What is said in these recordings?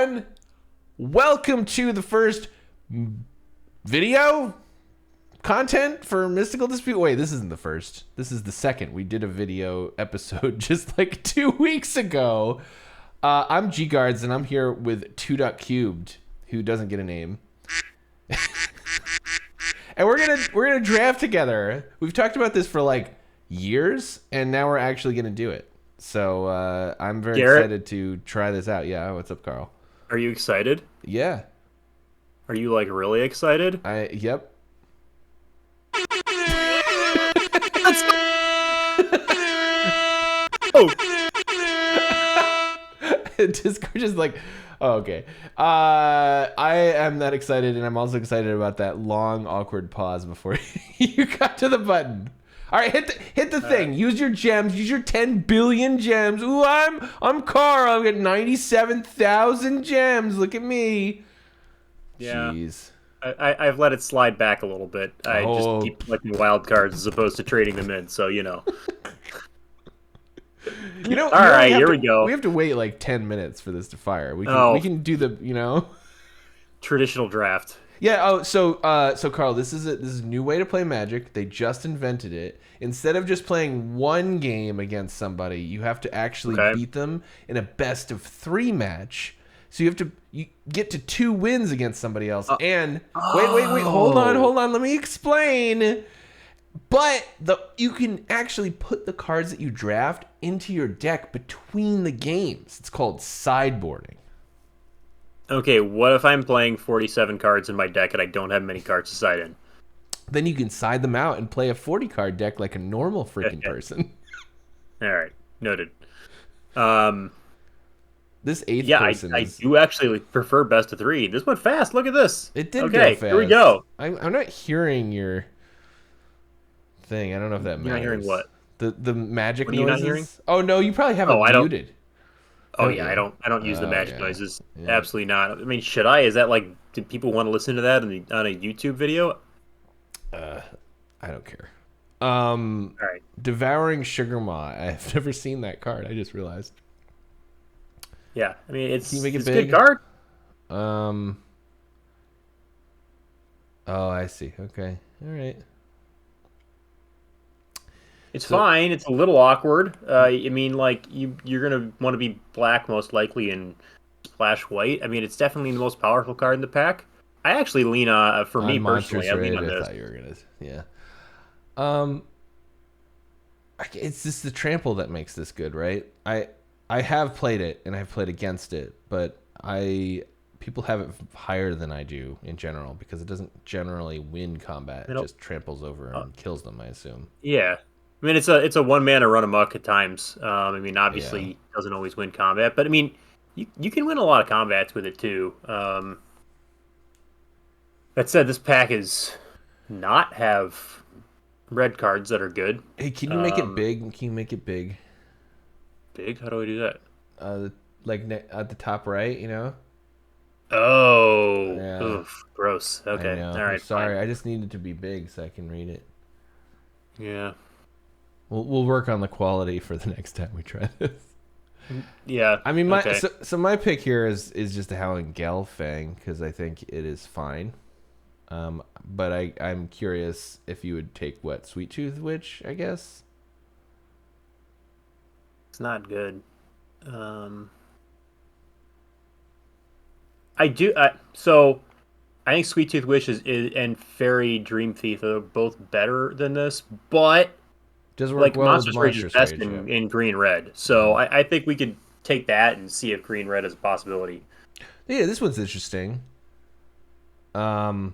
everyone. Welcome to the first video content for Mystical Dispute. Wait, this isn't the first. This is the second. We did a video episode just like 2 weeks ago. I'm G Guards, and I'm here with 2.cubed, who doesn't get a name. And we're gonna draft together. We've talked about this for like years, and now we're actually gonna do it. So I'm very excited to try this out. Yeah, what's up, Carl? Are you excited? Yeah. Are you like really excited? Yep. Oh. Discord is like, oh, okay. I am that excited, and I'm also excited about that long, awkward pause before you got to the button. All right, hit the thing. Use your gems. Use your 10 billion gems. Ooh, I'm Carl. I've got 97,000 gems. Look at me. Yeah. Jeez. I've let it slide back a little bit. I just keep collecting wild cards as opposed to trading them in. So you know. All right, here we go. We have to wait like 10 minutes for this to fire. We can do the traditional draft. Yeah. So Carl, this is a new way to play Magic. They just invented it. Instead of just playing one game against somebody, you have to actually beat them in a best of 3 match. So you get to 2 wins against somebody else. And wait, hold on. Let me explain. But you can actually put the cards that you draft into your deck between the games. It's called sideboarding. Okay, what if I'm playing 47 cards in my deck and I don't have many cards to side in? Then you can side them out and play a 40-card deck like a normal freaking person. All right, noted. This 8th person I do actually prefer best of 3. This went fast. Look at this. It did go fast. Here we go. I'm not hearing your thing. I don't know if that matters. You're not hearing what? The magic what noises? Are you not hearing? Oh, no, you probably have it muted. Oh yeah, I don't use the magic noises. Yeah. Absolutely not. I mean, should I? Is that like, do people want to listen to that on a YouTube video? I don't care. All right. Devouring Sugar Ma. I've never seen that card. I just realized. Yeah, I mean it's a good card. Oh, I see. Okay. All right. It's fine. It's a little awkward. I mean, like you're gonna want to be black most likely and splash white. I mean, it's definitely the most powerful card in the pack. I actually lean for me personally. I lean on this. I thought you were gonna, yeah. It's just the trample that makes this good, right? I have played it and I've played against it, but people have it higher than I do in general because it doesn't generally win combat. It just tramples over and kills them, I assume. Yeah. I mean, it's a one mana run amok at times. I mean, obviously, it doesn't always win combat, but I mean, you can win a lot of combats with it too. That said, this pack is not have red cards that are good. Hey, can you make it big? Can you make it big? Big? How do I do that? Like at the top right, you know? Oh, yeah. Oof, gross. Okay, all right. Sorry, fine. I just need it to be big so I can read it. Yeah. We'll work on the quality for the next time we try this. Yeah. I mean, so my pick here is just the Howling Gelfang because I think it is fine. But I'm curious if you would take what Sweet Tooth Witch, I guess. It's not good. I do. So I think Sweet Tooth Witch and Fairy Dream Thief are both better than this, but. Does work like well Monsters with Rage is best in green red, so I think we could take that and see if green red is a possibility. Yeah, this one's interesting. I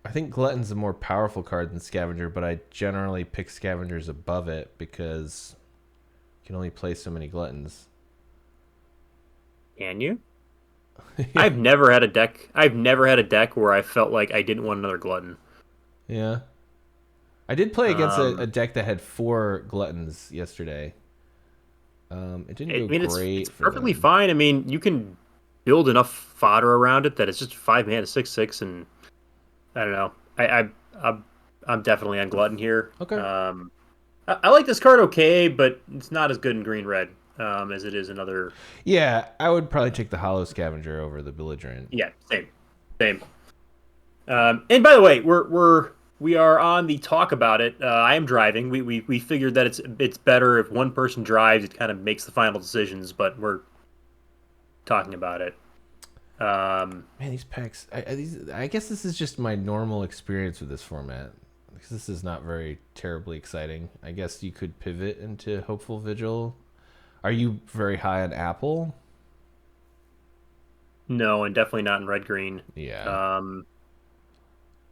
think Glutton's a more powerful card than Scavenger, but I generally pick Scavengers above it because you can only play so many Gluttons. Can you? Yeah. I've never had a deck where I felt like I didn't want another Glutton. Yeah. I did play against a deck that had 4 Gluttons yesterday. It didn't go great. It's perfectly fine. I mean, you can build enough fodder around it that it's just 5 mana, 6/6, and I don't know. I'm definitely on Glutton here. Okay. I like this card okay, but it's not as good in green red. as it is another. Yeah, I would probably take the Hollow Scavenger over the Belligerent. Yeah, same. And by the way, we are on the talk about it. I am driving. We figured that it's better if one person drives. It kind of makes the final decisions, but we're talking about it. Man, these packs. I guess this is just my normal experience with this format. Because this is not very terribly exciting. I guess you could pivot into Hopeful Vigil. Are you very high on Apple? No, and definitely not in red green. Yeah.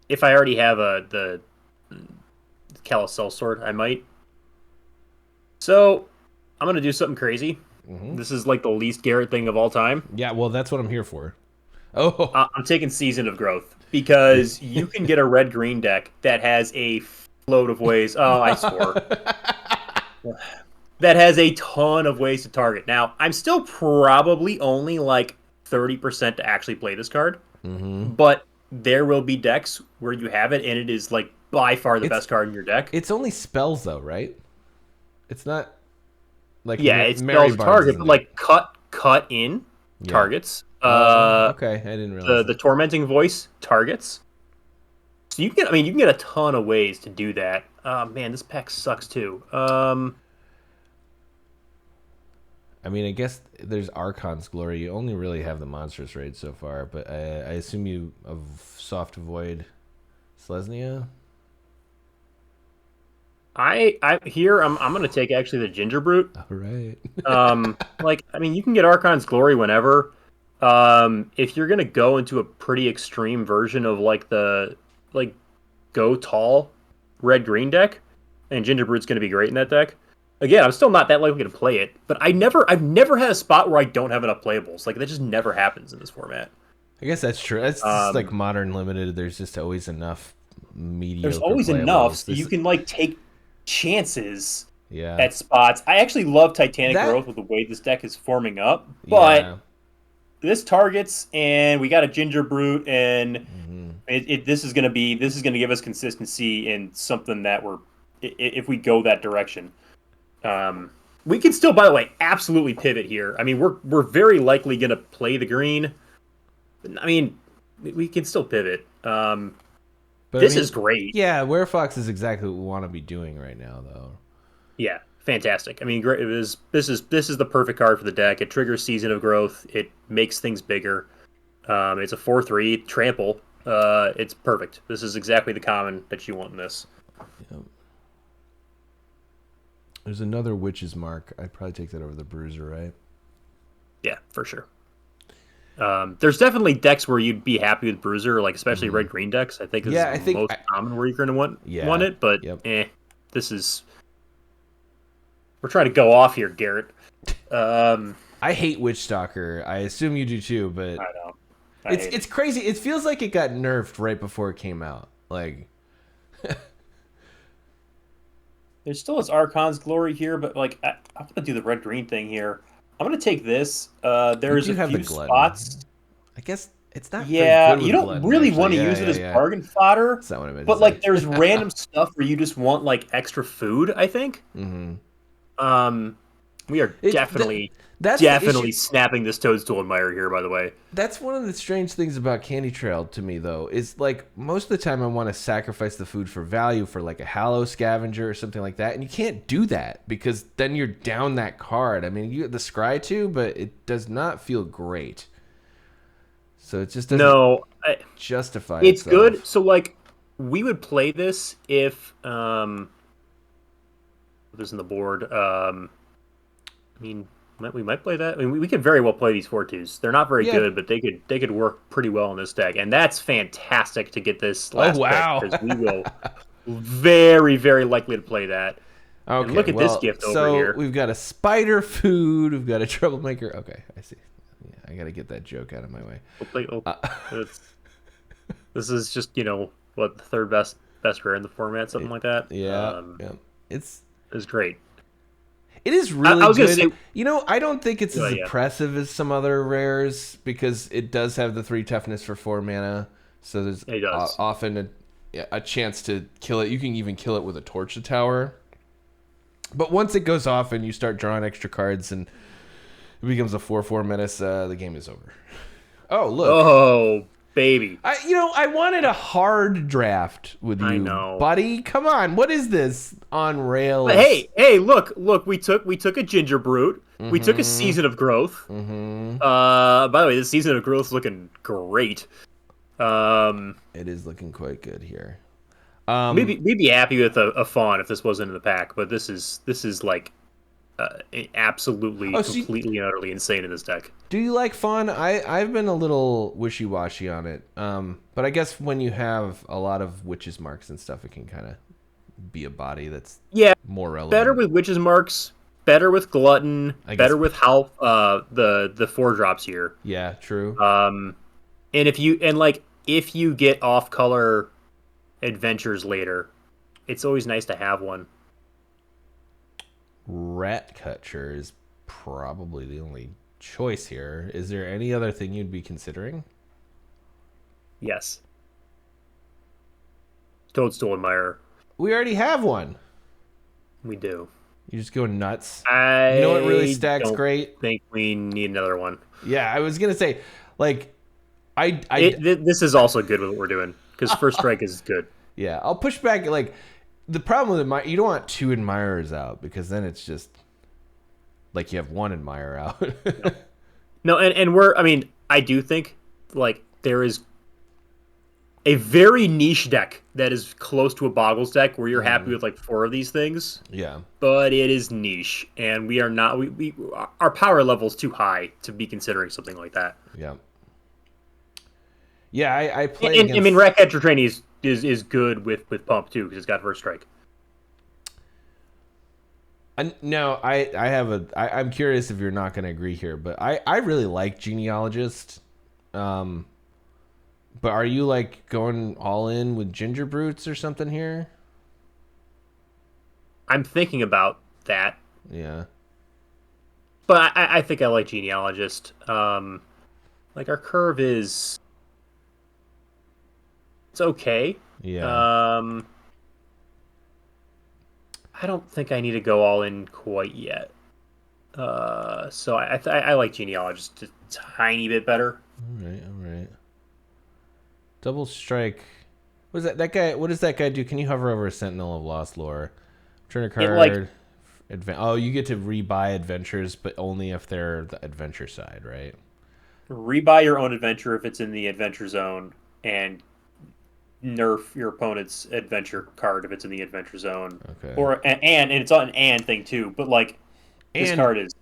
If I already have the Calicel sword, I might. So I'm gonna do something crazy. Mm-hmm. This is like the least Garrett thing of all time. Yeah, well, that's what I'm here for. Oh, I'm taking Season of Growth because you can get a red green deck that has a float of ways. Oh, I swore. That has a ton of ways to target. Now, I'm still probably only like 30% to actually play this card, but there will be decks where you have it, and it is like by far the best card in your deck. It's only spells though, right? It's not like it spells target, but like cut in targets. Okay, I didn't realize the Tormenting Voice targets. So you can get a ton of ways to do that. Man, this pack sucks too. I mean, I guess there's Archon's Glory. You only really have the Monstrous Raid so far, but I assume you soft avoid Selesnya. I'm gonna take actually the Ginger Brute. All right. You can get Archon's Glory whenever. If you're gonna go into a pretty extreme version of go tall red green deck, and Ginger Brute's gonna be great in that deck. Again, I'm still not that likely to play it, but I've never had a spot where I don't have enough playables. Like that just never happens in this format. I guess that's true. That's just like Modern Limited. There's just always enough mediocre. There's always playables. enough, so you can take chances at spots. I actually love Titanic Growth with the way this deck is forming up, but this targets, and we got a Ginger Brute, and this is gonna give us consistency in something that if we go that direction. We can still, by the way, absolutely pivot here. I mean, we're very likely gonna play the green. I mean, we can still pivot. But this is great. Yeah, Werefox is exactly what we want to be doing right now, though. Yeah, fantastic. I mean, this is the perfect card for the deck. It triggers Season of Growth. It makes things bigger. It's a 4/3 trample. It's perfect. This is exactly the common that you want in this. Yep. There's another Witch's Mark. I'd probably take that over the Bruiser, right? Yeah, for sure. There's definitely decks where you'd be happy with Bruiser, especially red-green decks. I think this is the most common where you're going to want it, but this is... We're trying to go off here, Garrett. I hate Witchstalker. I assume you do too, but... I know. It's crazy. It feels like it got nerfed right before it came out. There's still this Archon's Glory here, but I'm going to do the red-green thing here. I'm going to take this. There's a few spots. I guess it's not. Yeah, you don't really want to use it as bargain fodder. That's not what I meant. But there's random stuff where you just want extra food. I think. Mm-hmm. We are definitely snapping this Toadstool Admirer here. By the way, that's one of the strange things about Candy Trail to me, though. Is most of the time I want to sacrifice the food for value for a Hallow Scavenger or something like that, and you can't do that because then you're down that card. I mean, you get the Scry too, but it does not feel great. So it just doesn't justify. It's good. So we would play this if this in the board. I mean, we might play that. I mean, we could very well play these 4/2s. They're not very good, but they could work pretty well in this deck, and that's fantastic to get this last pick because we will very, very likely to play that. Okay, and look at this gift over here. So we've got a Spider Food. We've got a Troublemaker. Okay, I see. Yeah, I got to get that joke out of my way. This is just the third best rare in the format, something like that. Yeah, it's great. It is really I was good. Gonna say, I don't think it's as impressive as some other rares because it does have the 3 toughness for 4 mana. So there's often a chance to kill it. You can even kill it with a Torch the Tower. But once it goes off and you start drawing extra cards and it becomes a 4/4 menace, the game is over. Oh, look. Oh, baby. I wanted a hard draft with you, I know, buddy. Come on, what is this on rails? But hey, look. We took a Ginger Brute. Mm-hmm. We took a Season of Growth. Mm-hmm. By the way, the Season of Growth is looking great. It is looking quite good here. We'd be happy with a Fawn if this wasn't in the pack, but this is like absolutely completely and utterly insane in this deck. Do you like Fawn? I've been a little wishy-washy on it, but I guess when you have a lot of Witch's Marks and stuff, it can kind of be a body that's more relevant. Better with Witch's Marks, better with Glutton, better with how the 4-drops here. Yeah, true. And if you get off-color adventures later, it's always nice to have one. Ratcatcher is probably the only choice here. Is there any other thing you'd be considering? Yes. Toadstool Admirer. We already have one. We do. You just go nuts. You know what really stacks great? I think we need another one. Yeah, I was gonna say, like, this is also good with what we're doing because First Strike is good. Yeah, I'll push back. Like, the problem with you don't want 2 Admirers out because then it's just like you have 1 Admirer out. No, and I do think like there is a very niche deck that is close to a Boggles deck where you're happy with like 4 of these things. Yeah. But it is niche, and we are not. Our power level is too high to be considering something like that. Yeah. Yeah, I play. Ratcatcher Training is good with Pump too because it's got First Strike. No, I'm curious if you're not going to agree here, but I really like Genealogist. But are you like going all in with Ginger Brutes or something here? I'm thinking about that. Yeah. But I think I like Genealogist. Like our curve is. It's okay. Yeah. I don't think I need to go all in quite yet. So I like Genealogist a tiny bit better. All right. Double Strike. What is that? That guy. What does that guy do? Can you hover over a Sentinel of Lost Lore? Turn a card. You get to rebuy adventures, but only if they're the adventure side, right? Rebuy your own adventure if it's in the adventure zone, and nerf your opponent's adventure card if it's in the adventure zone. Okay. And it's on an and thing too, but like this card is.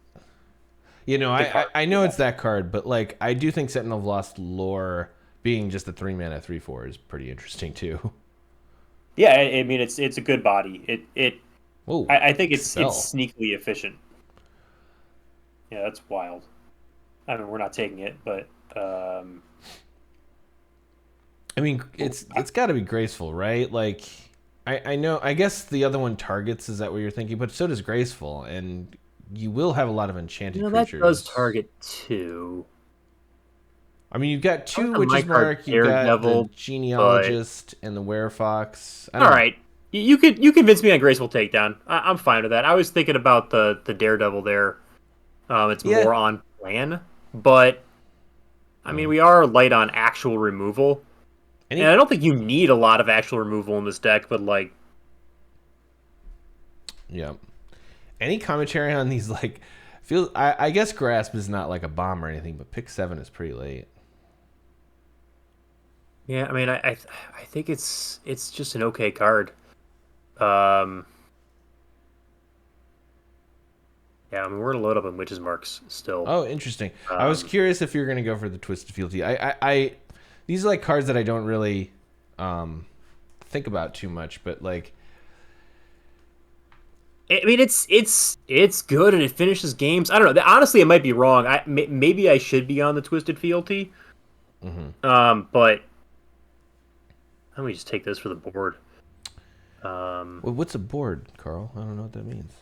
I know it's that card, but like I do think Sentinel of Lost Lore being just a 3-mana 3/4 is pretty interesting too. Yeah, I mean it's a good body. I think it's sneakily efficient. Yeah, that's wild. I mean, we're not taking it, but I mean, it's got to be graceful, right? Like, I know. I guess the other one targets. Is that what you're thinking? But so does graceful, and you will have a lot of enchanted creatures. That does target 2. I mean, you've got 2 Witch's Mark, you've got the Genealogist and the Werefox. All right, you convinced me on graceful takedown. I'm fine with that. I was thinking about the Daredevil there. It's more on plan, but I mean, we are light on actual removal. And I don't think you need a lot of actual removal in this deck, but like... Yeah. Any commentary on these, like... I guess Grasp is not like a bomb or anything, but pick 7 is pretty late. Yeah, I mean, I think it's just an okay card. Yeah, I mean, we're going to load up on Witch's Marks still. Oh, interesting. I was curious if you were going to go for the Twisted Fealty. These are like cards that I don't really think about too much, but like, I mean, it's good and it finishes games. I don't know. Honestly, it might be wrong. Maybe I should be on the Twisted Fealty. Mm-hmm. But let me just take this for the board. Well, what's a board, Carl? I don't know what that means.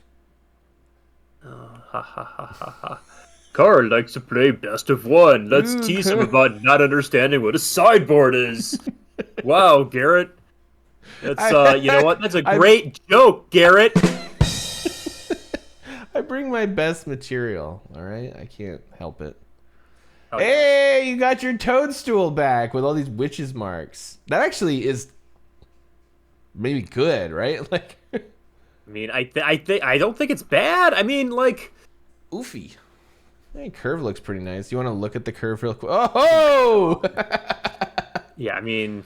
Carl likes to play best of one. Let's tease him about not understanding what a sideboard is. Wow, Garrett. That's you know what? That's a great joke, Garrett. I bring my best material. All right, I can't help it. Oh, hey, you got your toadstool back with all these witches marks. That actually is maybe good, right? Like, I mean, I don't think it's bad. I mean, like, oofy. Hey, curve looks pretty nice. You want to look at the curve real quick? Oh! Yeah, I mean,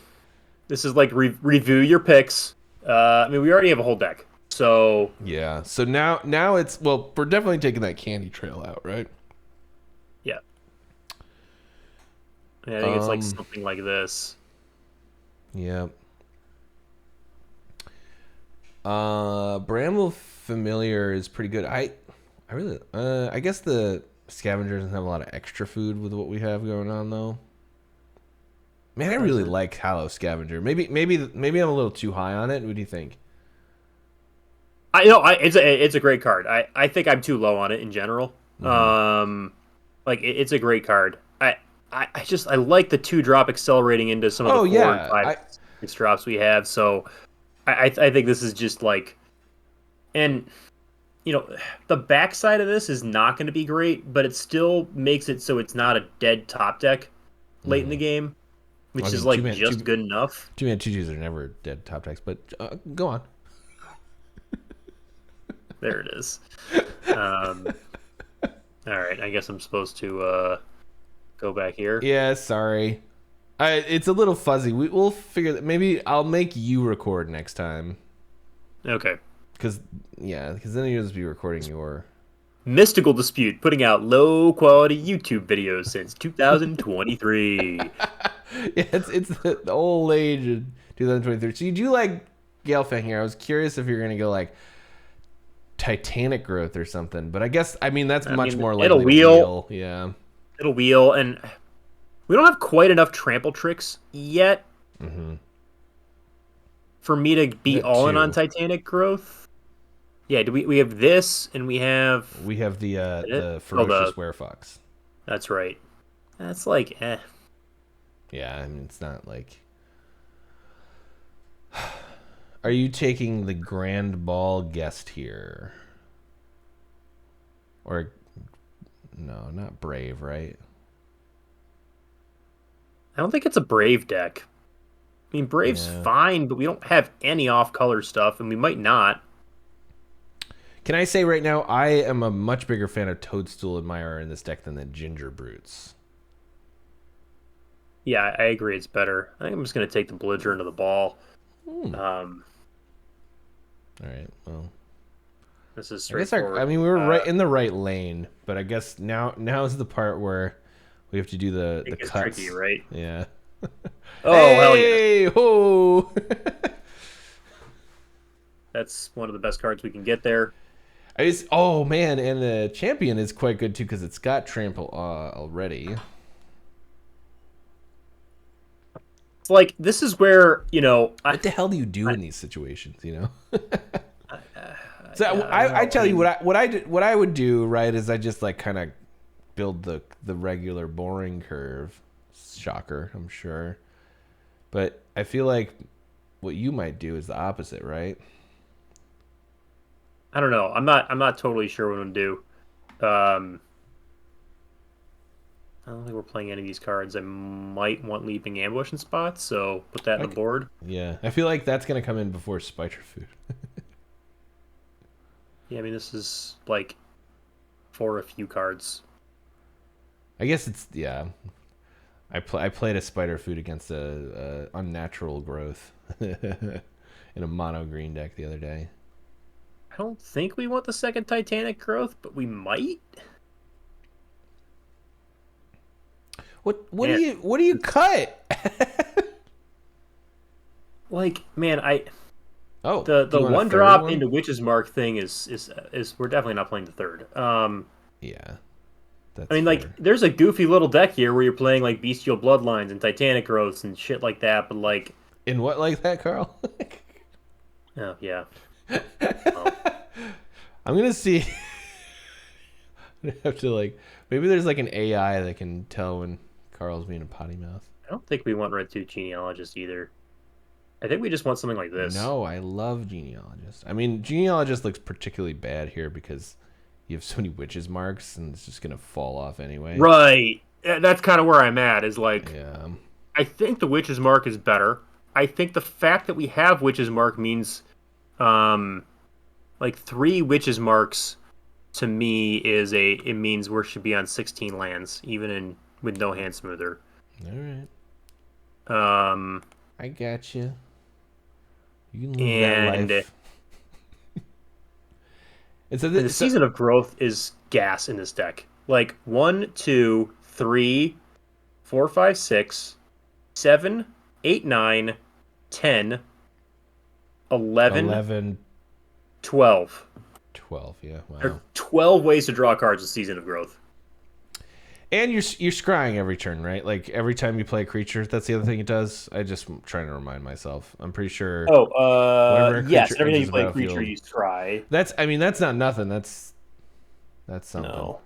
this is like review your picks. I mean, we already have a whole deck, so yeah. So now it's well, we're definitely taking that candy trail out, right? yeah. I think it's like something like this. Yeah. Bramble Familiar is pretty good. I really I guess the Scavenger doesn't have a lot of extra food with what we have going on though. Man, I really like Hallow Scavenger. Maybe I'm a little too high on it. What do you think? I know it's a great card. I think I'm too low on it in general. Like it's a great card. I like the 2-drop accelerating into some of the 4 and 5 6 drops we have. So I think this is just like, and you know, the backside of this is not going to be great, but it still makes it so it's not a dead top deck late in the game, which is like just good enough. 2-mana 2/2s are never dead top decks, but go on. There it is. All right, I guess I'm supposed to go back here. Yeah, sorry. It's a little fuzzy. We'll figure that. Maybe I'll make you record next time. Okay. Because then you'll just be recording your... Mystical Dispute, putting out low-quality YouTube videos since 2023. Yeah, it's the old age of 2023. So you do like Galefang here. I was curious if you're going to go like Titanic Growth or something. But that's much more likely. It'll wheel. Yeah. It'll wheel, and we don't have quite enough trample tricks yet for me to be all in on Titanic Growth. Yeah, we have this, and we have the Ferocious Werefox. That's right. That's like Yeah, I mean it's not like. Are you taking the Grand Ball Guest here? Or no, not Brave, right? I don't think it's a Brave deck. I mean, Brave's fine, but we don't have any off-color stuff, and we might not. Can I say right now, I am a much bigger fan of Toadstool Admirer in this deck than the Ginger Brutes. Yeah, I agree. It's better. I think I'm just going to take the Belligerent into the ball. All right, well. This is straightforward. We were right in the right lane, but I guess now is the part where we have to do the cuts. Tricky, right? Yeah. Oh, hell yeah. Ho! That's one of the best cards we can get there. Oh man, and the champion is quite good too because it's got trample already. It's like this is where what the hell do you do in these situations? So I tell you what I would do, right, is I just like kind of build the regular boring curve. Shocker, I'm sure, but I feel like what you might do is the opposite, right? I don't know. I'm not totally sure what I'm gonna do. I don't think we're playing any of these cards. I might want Leaping Ambush in spots, so put that on the board. Yeah, I feel like that's gonna come in before Spider Food. Yeah, I mean this is like for a few cards. I guess it's I played a Spider Food against a Unnatural Growth in a mono green deck the other day. I don't think we want the second Titanic Growth, but we might. What do you cut? Like, man, the 1-drop into Witch's Mark thing is we're definitely not playing the third. Yeah. I mean, like, there's a goofy little deck here where you're playing like Bestial Bloodlines and Titanic Growths and shit like that, but like in what like that, Carl? Oh yeah. I'm gonna see. I have to maybe there's like an AI that can tell when Carl's being a potty mouth. I don't think we want Red 2 Genealogist either. I think we just want something like this. No, I love Genealogist. I mean, Genealogist looks particularly bad here because you have so many witches marks, and it's just gonna fall off anyway. Right. That's kind of where I'm at. Is like, Yeah. I think the witch's mark is better. I think the fact that we have witch's mark means, like 3 witches marks to me it means we should be on 16 lands, even with no hand smoother. All right. I got you. You can live that life. And so the Season of Growth is gas in this deck. Like 1, 2, 3, 4, 5, 6, 7, 8, 9, 10, 11, 12. 12, yeah. Wow. There are 12 ways to draw cards in Season of Growth. And you're scrying every turn, right? Like every time you play a creature, that's the other thing it does. I just trying to remind myself. I'm pretty sure. Yes. Every time you play a creature, you scry. That's not nothing. That's something. No.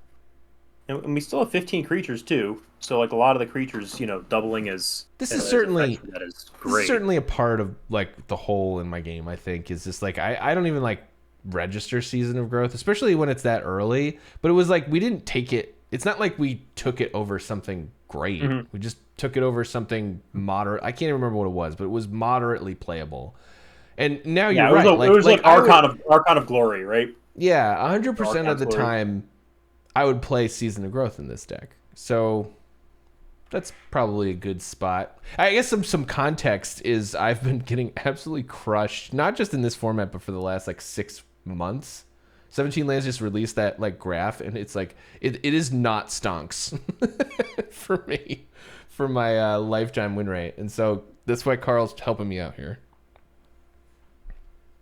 And we still have 15 creatures too. So like a lot of the creatures, doubling as this is certainly a part of like the hole in my game. I think is just like I don't even like register Season of Growth, especially when it's that early. But it was like we didn't take it. It's not like we took it over something great. Mm-hmm. We just took it over something moderate. I can't even remember what it was, but it was moderately playable. And now you're right. It was like Archon of Glory, right? Yeah, 100% of the time, I would play Season of Growth in this deck. So that's probably a good spot. I guess some context is I've been getting absolutely crushed, not just in this format, but for the last like 6 months. 17 Lands just released that like graph, and it's like it is not stonks for me for my lifetime win rate, and so that's why Carl's helping me out here.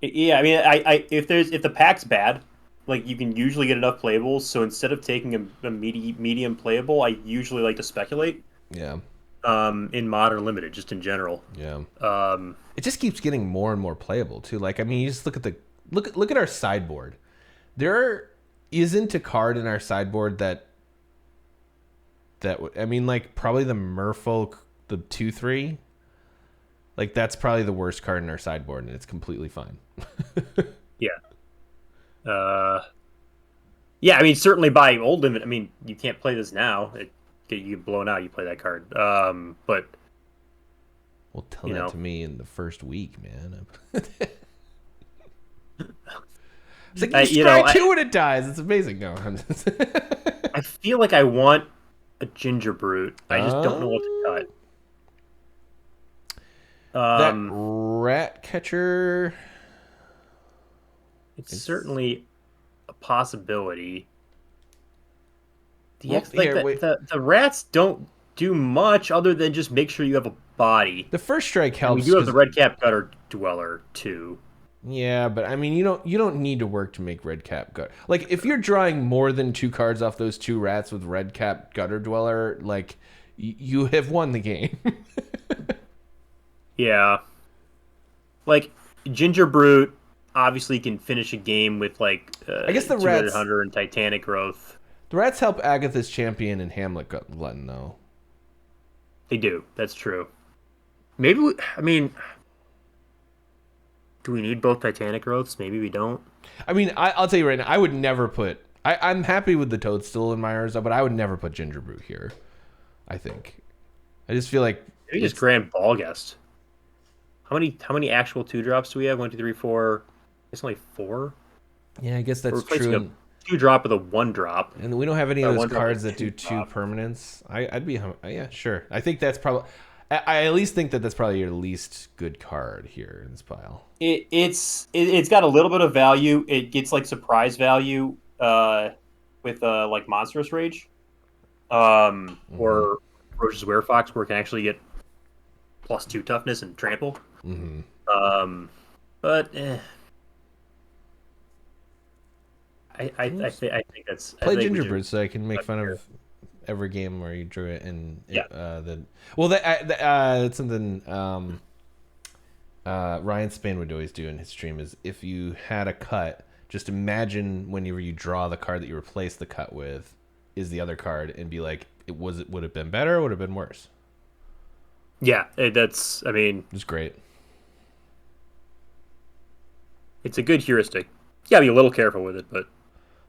Yeah, I mean, I if the pack's bad, like you can usually get enough playables. So instead of taking a medium playable, I usually like to speculate. Yeah. In Modern Limited, just in general. Yeah. It just keeps getting more and more playable too. Like I mean, you just look at our sideboard. There isn't a card in our sideboard that I mean, like probably the Merfolk, the 2/3. Like that's probably the worst card in our sideboard, and it's completely fine. Yeah. Yeah. I mean, certainly by old limit. I mean, you can't play this now. You get blown out. You play that card. But well, tell that to me in the first week, man. It's like you scry 2 when it dies. It's amazing. No, I feel like I want a Ginger Brute. I just don't know what to cut. That Rat Catcher. It's certainly a possibility. The rats don't do much other than just make sure you have a body. The first strike helps. And we do have the Redcap Gutter Dweller too. Yeah, but I mean, you don't need to work to make Redcap Gutter. Like, if you're drawing more than 2 cards off those 2 rats with Redcap Gutter Dweller, like, you have won the game. Yeah. Like, Ginger Brute obviously can finish a game with, like, I guess the rats, Hunter and Titanic Growth. The rats help Agatha's Champion and Hamlet Glutton, though. They do. That's true. Maybe, do we need both Titanic Growths? Maybe we don't. I mean, I'll tell you right now, I would never put... I'm happy with the Toadstool in my Urza, but I would never put Ginger Brute here, I think. I just feel like... Maybe just Grand Ballgust. How many actual 2-drops do we have? 1, 2, 3, 4... It's only 4? Yeah, I guess that's true. A 2-drop with a 1-drop. And we don't have any of those cards that do 2 permanents. I'd be... Yeah, sure. I think that's probably... I at least think that's probably your least good card here in this pile. It's got a little bit of value. It gets like surprise value with like Monstrous Rage, or Roche's Werefox, where it can actually get +2 toughness and trample. Mm-hmm. But I think that's play Ginger Brute so I can make fun of every game where you drew it and that's something Ryan Spain would always do in his stream is if you had a cut, just imagine whenever you draw the card that you replace the cut with is the other card and be like, would it have been better or would it have been worse? Yeah, it's great. It's a good heuristic. You gotta be a little careful with it, but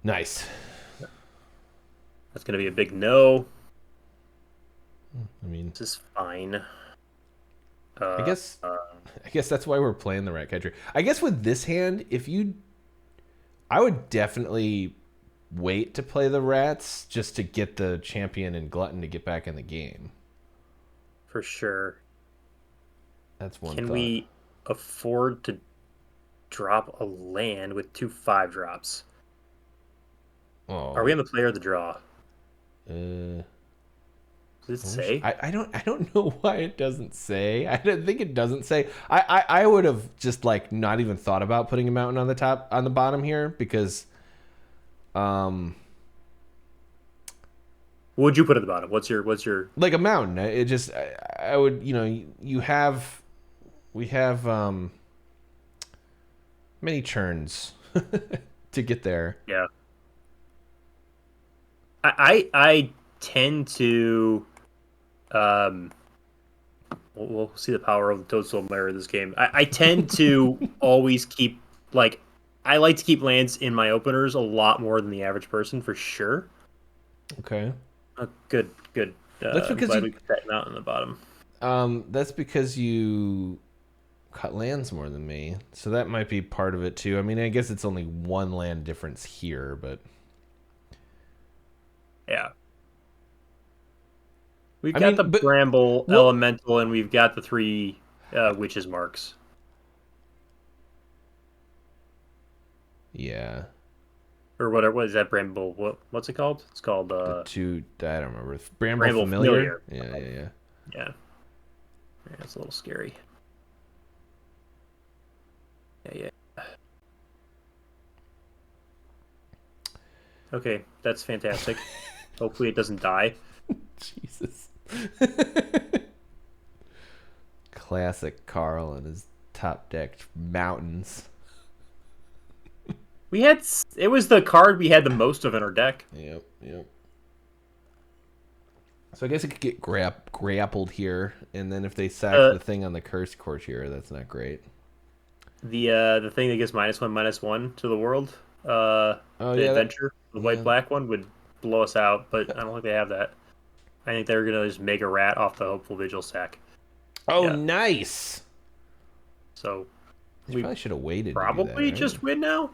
Nice. That's going to be a big no. I mean, this is fine. I guess that's why we're playing the Ratcatcher. I guess with this hand, I would definitely wait to play the rats just to get the champion and glutton to get back in the game. For sure. That's one. Can we afford to drop a land with 2 5-drops? Oh. Are we on the play or the draw? Does it say? I don't know why it doesn't say. I don't think it doesn't say. I would have just like not even thought about putting a mountain on the bottom here because what would you put at the bottom? What's your like a mountain? It just I would, we have many churns to get there. Yeah. I tend to we'll see the power of the Toadstool Mire in this game. I tend to always keep I like to keep lands in my openers a lot more than the average person, for sure. Okay. Good. That's because we put that mountain in the bottom. That's because you cut lands more than me, so that might be part of it too. I mean, I guess it's only 1 land difference here, but yeah. We've got the Bramble Elemental, and we've got the 3 Witches Marks. Yeah. Or what is that Bramble? What's it called? It's called I don't remember. Bramble Familiar? Yeah. Yeah, it's a little scary. Yeah. Okay, that's fantastic. Hopefully it doesn't die. Jesus. Classic Carl and his top decked mountains. It was the card we had the most of in our deck. Yep. So I guess it could get grappled here, and then if they sack the thing on the Cursed Courtier, that's not great. The thing that gives -1/-1 to the world, the adventure, the white-black one would blow us out, but I don't think they have that. I think they're gonna just make a rat off the Hopeful Vigil sack. Oh, yeah. Nice. So we probably should have waited. Probably to do that, right? just win now.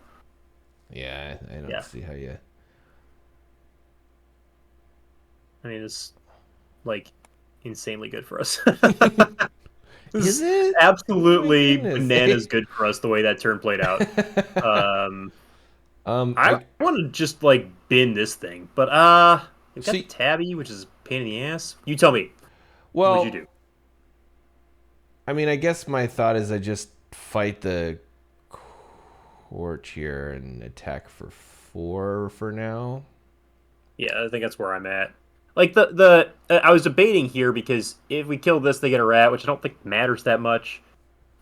Yeah, I don't see how you. I mean, it's like insanely good for us. Is it? Absolutely bananas good for us the way that turn played out. I want to just like bin this thing, but we've got the Tabby, which is a pain in the ass. You tell me. Well, what would you do? I mean, I guess my thought is I just fight the Courtier and attack for 4 for now. Yeah, I think that's where I'm at. Like I was debating here because if we kill this, they get a rat, which I don't think matters that much.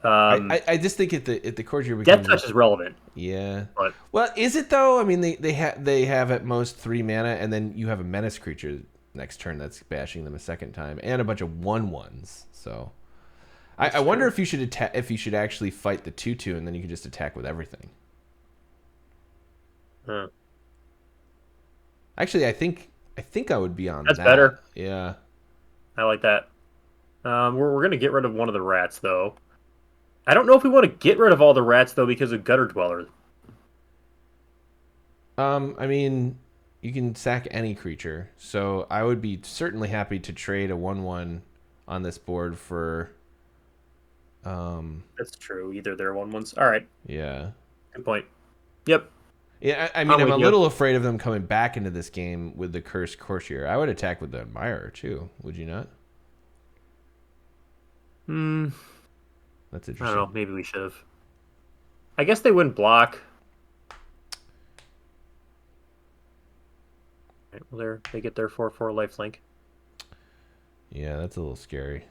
I just think at the Courtier Death Touch is relevant. Yeah. Well, is it though? I mean, they have at most 3 mana, and then you have a menace creature next turn that's bashing them a second time, and a bunch of 1/1s. So I wonder if you should actually fight the 2/2, and then you can just attack with everything. Actually, I think I would be on that. That's better. Yeah. I like that. We're gonna get rid of one of the rats though. I don't know if we want to get rid of all the rats though because of Gutter Dweller. I mean, you can sack any creature, so I would be certainly happy to trade a 1/1 on this board for. That's true. Either they're 1/1s. All right. Yeah. Good point. Yep. Yeah, I mean, I'm a little afraid of them coming back into this game with the Cursed Courtier. I would attack with the Admirer too. Would you not? That's interesting. I don't know. Maybe we should have. I guess they wouldn't block. Right, well, they get their 4/4 lifelink. Yeah, that's a little scary.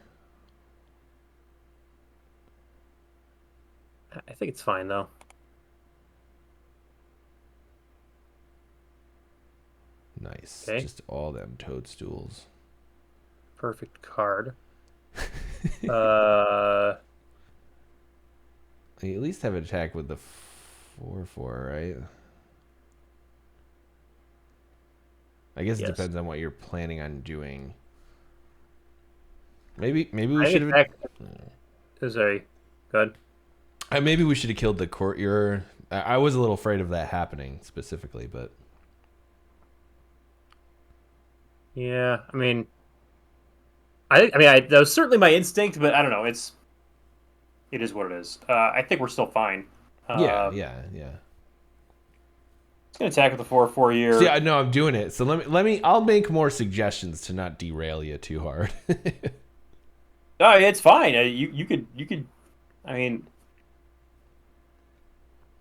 I think it's fine though. Nice. Okay. Just all them toadstools. Perfect card. You at least have an attack with the 4/4, right? I guess it depends on what you're planning on doing. Maybe we should have. Sorry, go ahead. Maybe we should have killed the courtier. I was a little afraid of that happening specifically, but yeah, I mean, that was certainly my instinct, but I don't know. It is what it is. I think we're still fine. Yeah. It's gonna attack with the 4/4 here. See, I know I'm doing it. So let me. I'll make more suggestions to not derail you too hard. No, it's fine. You could. I mean,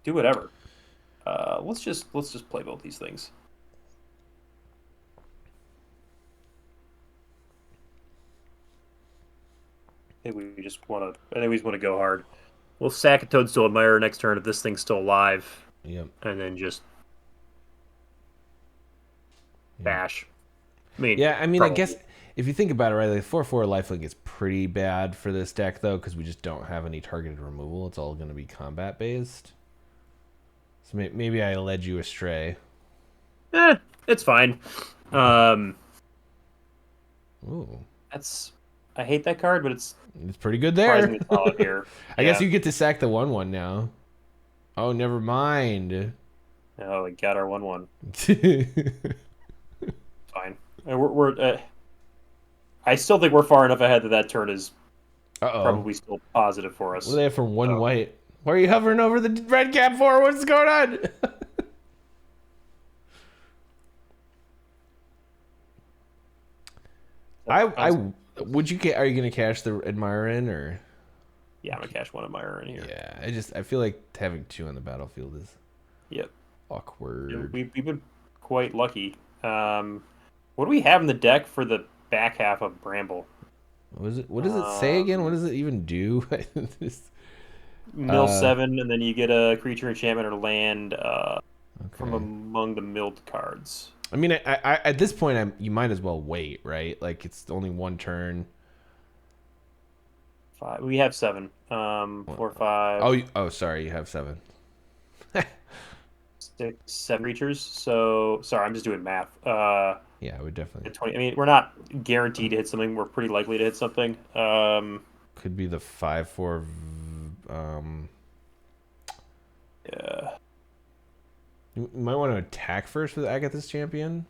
do whatever. Let's just play both these things. I think we just want to go hard. We'll sack a Toadstool Admirer next turn if this thing's still alive. Yep. And then just bash. I mean, I guess if you think about it, right, like 4/4 lifelink is pretty bad for this deck though, because we just don't have any targeted removal. It's all going to be combat based. So maybe I led you astray. It's fine. Ooh. I hate that card, but it's pretty good there. Solid here. I guess you get to sack the 1/1 now. Oh, never mind. Oh, we got our 1/1. Fine. We're I still think we're far enough ahead that turn is probably still positive for us. What do they have for 1 white? Why are you hovering over the red cap for? What's going on? Would you are you gonna cash the Admirer in or? Yeah, I'm gonna cash one Admirer in here. Yeah, I feel like having 2 on the battlefield is. Yep. Awkward. Yeah, we've been quite lucky. What do we have in the deck for the back half of Bramble? What does it say again? What does it even do? Mill 7, and then you get a creature, enchantment, or land from among the milled cards. I mean, I at this point, you might as well wait, right? Like, it's only 1 turn. 5. We have 7. 4, 5. Oh, sorry, you have 7. 6, 7 creatures. So, sorry, I'm just doing math. Yeah, I would definitely. 20. I mean, we're not guaranteed to hit something. We're pretty likely to hit something. Could be the 5/4. Yeah. You might want to attack first with Agatha's Champion.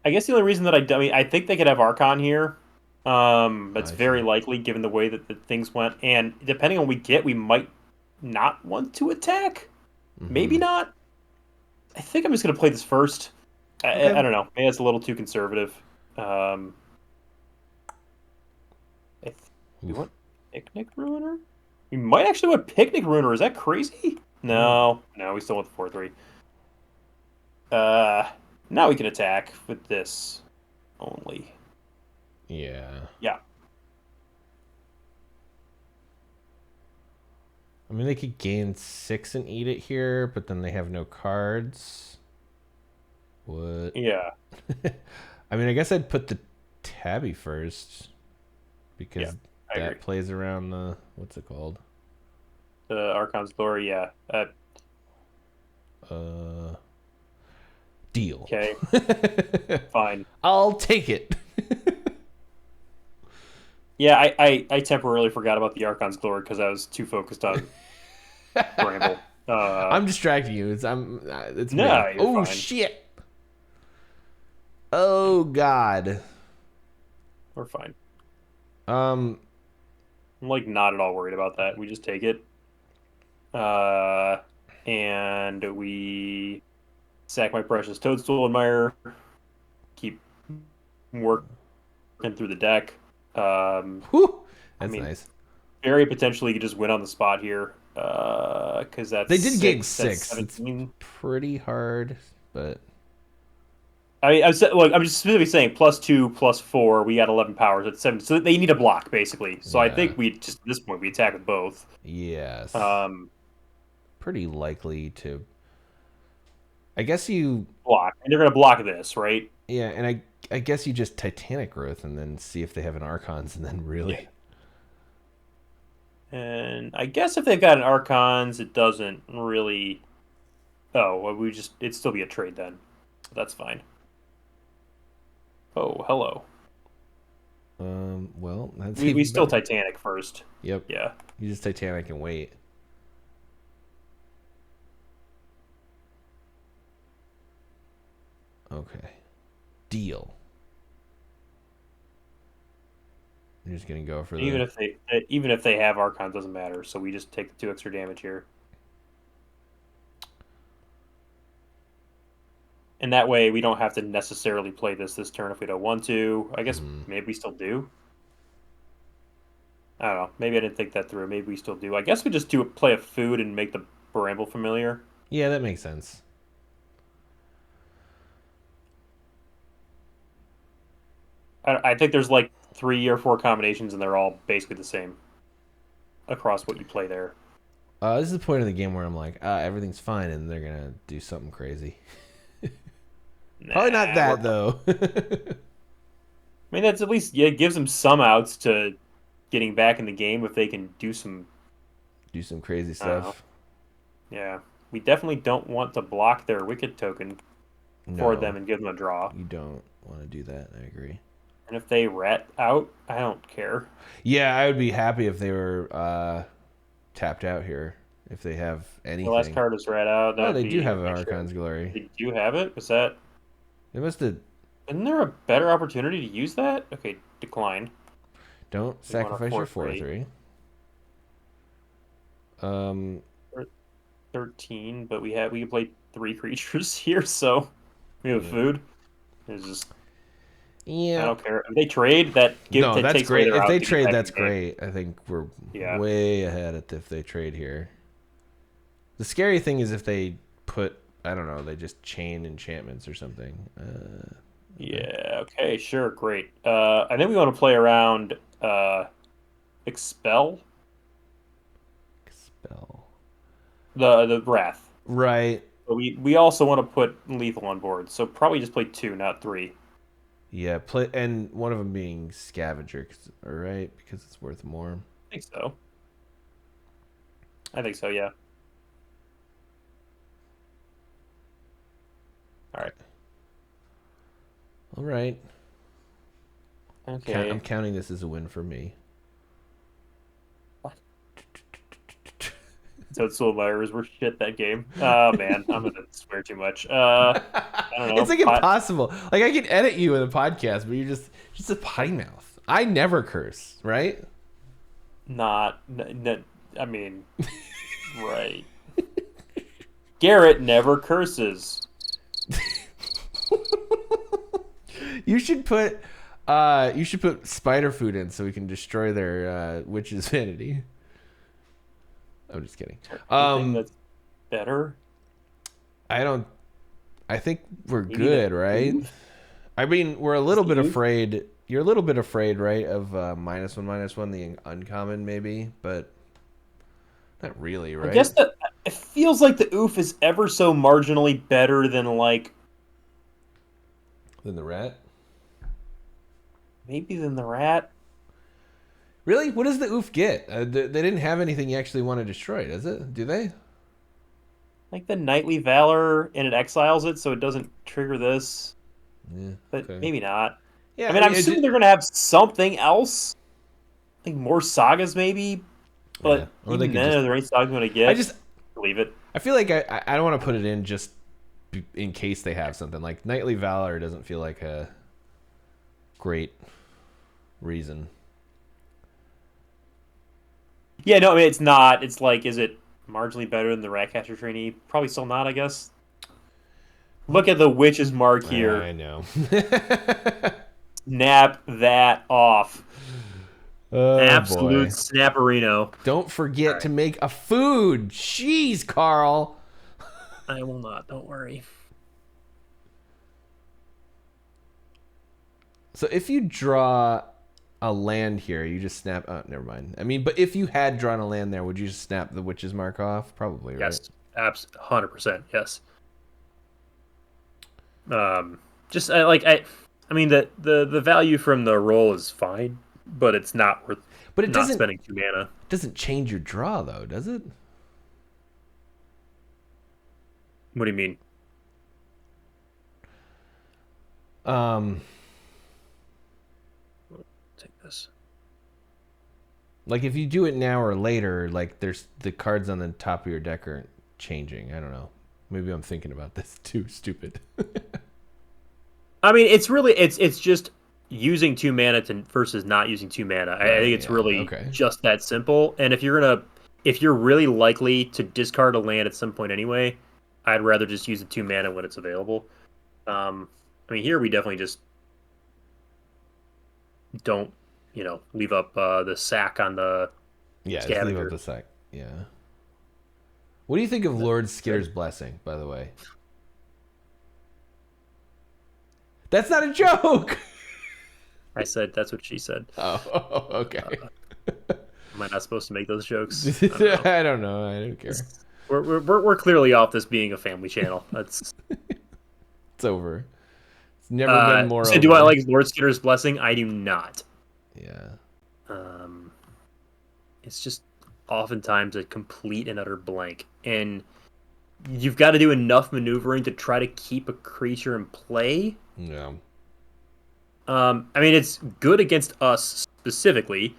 I guess the only reason that I think they could have Archon here. That's very likely given the way that the things went. And depending on what we get, we might not want to attack. Maybe not. I think I'm just going to play this first. I don't know. Maybe that's a little too conservative. You want Picnic Ruiner? We might actually want Picnic Ruiner. Is that crazy? No, we still want the 4/3. Now we can attack with this only. Yeah. Yeah. I mean, they could gain 6 and eat it here, but then they have no cards. What? Yeah. I mean, I guess I'd put the Tabby first because I agree. plays around the what's it called? The Archon's Glory, yeah. Deal. Okay. Fine. I'll take it. Yeah, I temporarily forgot about the Archon's Glory because I was too focused on Bramble. I'm distracting you. It's me. Fine. Shit. Oh God. We're fine. I'm like not at all worried about that. We just take it. And we sack my precious Toadstool Admirer. Keep working through the deck. That's nice. Very potentially you could just win on the spot here. Because that's they did gain 6. It's pretty hard, but I'm just specifically saying +2, +4. We got 11 powers at 7, so they need a block basically. So I think we just at this point we attack with both. Yes. Pretty likely to. I guess you block, and they're gonna block this, right? Yeah, and I guess you just Titanic Growth and then see if they have an Archons, and then really. Yeah. And I guess if they've got an Archons, it doesn't really. Oh, well, it'd still be a trade then. so that's fine. Oh, hello. Well, that's we still Titanic first. Yep. Yeah. You just Titanic and wait. Okay. Deal. You're just gonna go for even if they have Archon, doesn't matter. So we just take the 2 extra damage here. And that way we don't have to necessarily play this turn if we don't want to. I guess maybe we still do. I don't know. Maybe I didn't think that through. Maybe we still do. I guess we just play a food and make the Bramble familiar. Yeah, that makes sense. I think there's like 3 or 4 combinations, and they're all basically the same across what you play there. This is the point of the game where I'm like, everything's fine, and they're gonna do something crazy. Probably not that though. I mean, that's at least it gives them some outs to getting back in the game if they can do some crazy stuff. Yeah, we definitely don't want to block their Wicked token for them and give them a draw. You don't want to do that. I agree. And if they rat out, I don't care. Yeah, I would be happy if they were tapped out here. If they have anything. The last card is rat out. Oh, they do have an Archon's Glory. They do have it? Was that... They must have... Isn't there a better opportunity to use that? Okay, decline. Don't sacrifice your 4/3. 13, but we can play 3 creatures here, so we have food. It's just... Yeah. I don't care. If they trade, that's great. If they trade, that's great. I think we're way ahead if they trade here. The scary thing is if they put, I don't know, they just chain enchantments or something. Yeah, okay, sure, great. I think we want to play around Expel. The Wrath. Right. But we also want to put lethal on board, so probably just play 2, not 3. Yeah, and one of them being Scavenger, right? Because it's worth more. I think so, yeah. All right. Okay. I'm counting this as a win for me. What? So Soulmirers were shit that game. Oh man, I'm gonna swear too much. I don't know. It's like impossible. Like I can edit you in a podcast, but you're just a potty mouth. I never curse, right? I mean, right. Garrett never curses. You should put spider food in so we can destroy their witch's vanity. I'm just kidding. That's better. I think we're good, right? I mean, we're a little bit afraid. You're a little bit afraid, right, of -1/-1, the uncommon maybe, but not really, right? I guess that it feels like the oof is ever so marginally better than the rat. Maybe than the rat. Really? What does the oof get? They didn't have anything you actually want to destroy, does it? Do they? Like the Knightly Valor, and it exiles it, so it doesn't trigger this. Yeah, but maybe not. Yeah, I mean, I'm assuming they're going to have something else. Like more sagas, maybe. But even then, are there any sagas going to get? I just leave it. I feel like I don't want to put it in just in case they have something. Like Knightly Valor doesn't feel like a great reason. Yeah, no, I mean, it's not. It's like, is it marginally better than the Ratcaster trainee? Probably still not, I guess. Look at the witch's mark here. I know. Snap that off. Oh, absolute boy. snapperino. Don't forget to make a food. Jeez, Carl. I will not. Don't worry. So if you draw a land here, you just snap. Oh, never mind. I mean, but if you had drawn a land there, would you just snap the witch's mark off? Probably, right? Yes, 100%. Yes. Just I mean the value from the roll is fine, but it's not worth. But it doesn't spending 2 mana. It doesn't change your draw though, does it? What do you mean? Um, Take this. like if you do it now or later, like there's the cards on the top of your deck aren't changing. I don't know. Maybe I'm thinking about this too stupid. I mean, it's just using 2 mana versus not using 2 mana. I think it's really just that simple. And if you're really likely to discard a land at some point anyway, I'd rather just use the 2 mana when it's available. I mean, here we definitely just don't, leave up the sack on the Just leave up the sack. Yeah. What do you think of Lord Skitter's Blessing, by the way? That's not a joke! I said, that's what she said. Oh, okay. Am I not supposed to make those jokes? I don't know. I don't care. We're clearly off this being a family channel. That's it's over. It's never been more. So, do I like Lord Skitter's Blessing? I do not. Yeah. It's just oftentimes a complete and utter blank, and you've got to do enough maneuvering to try to keep a creature in play. Yeah. I mean, it's good against us specifically.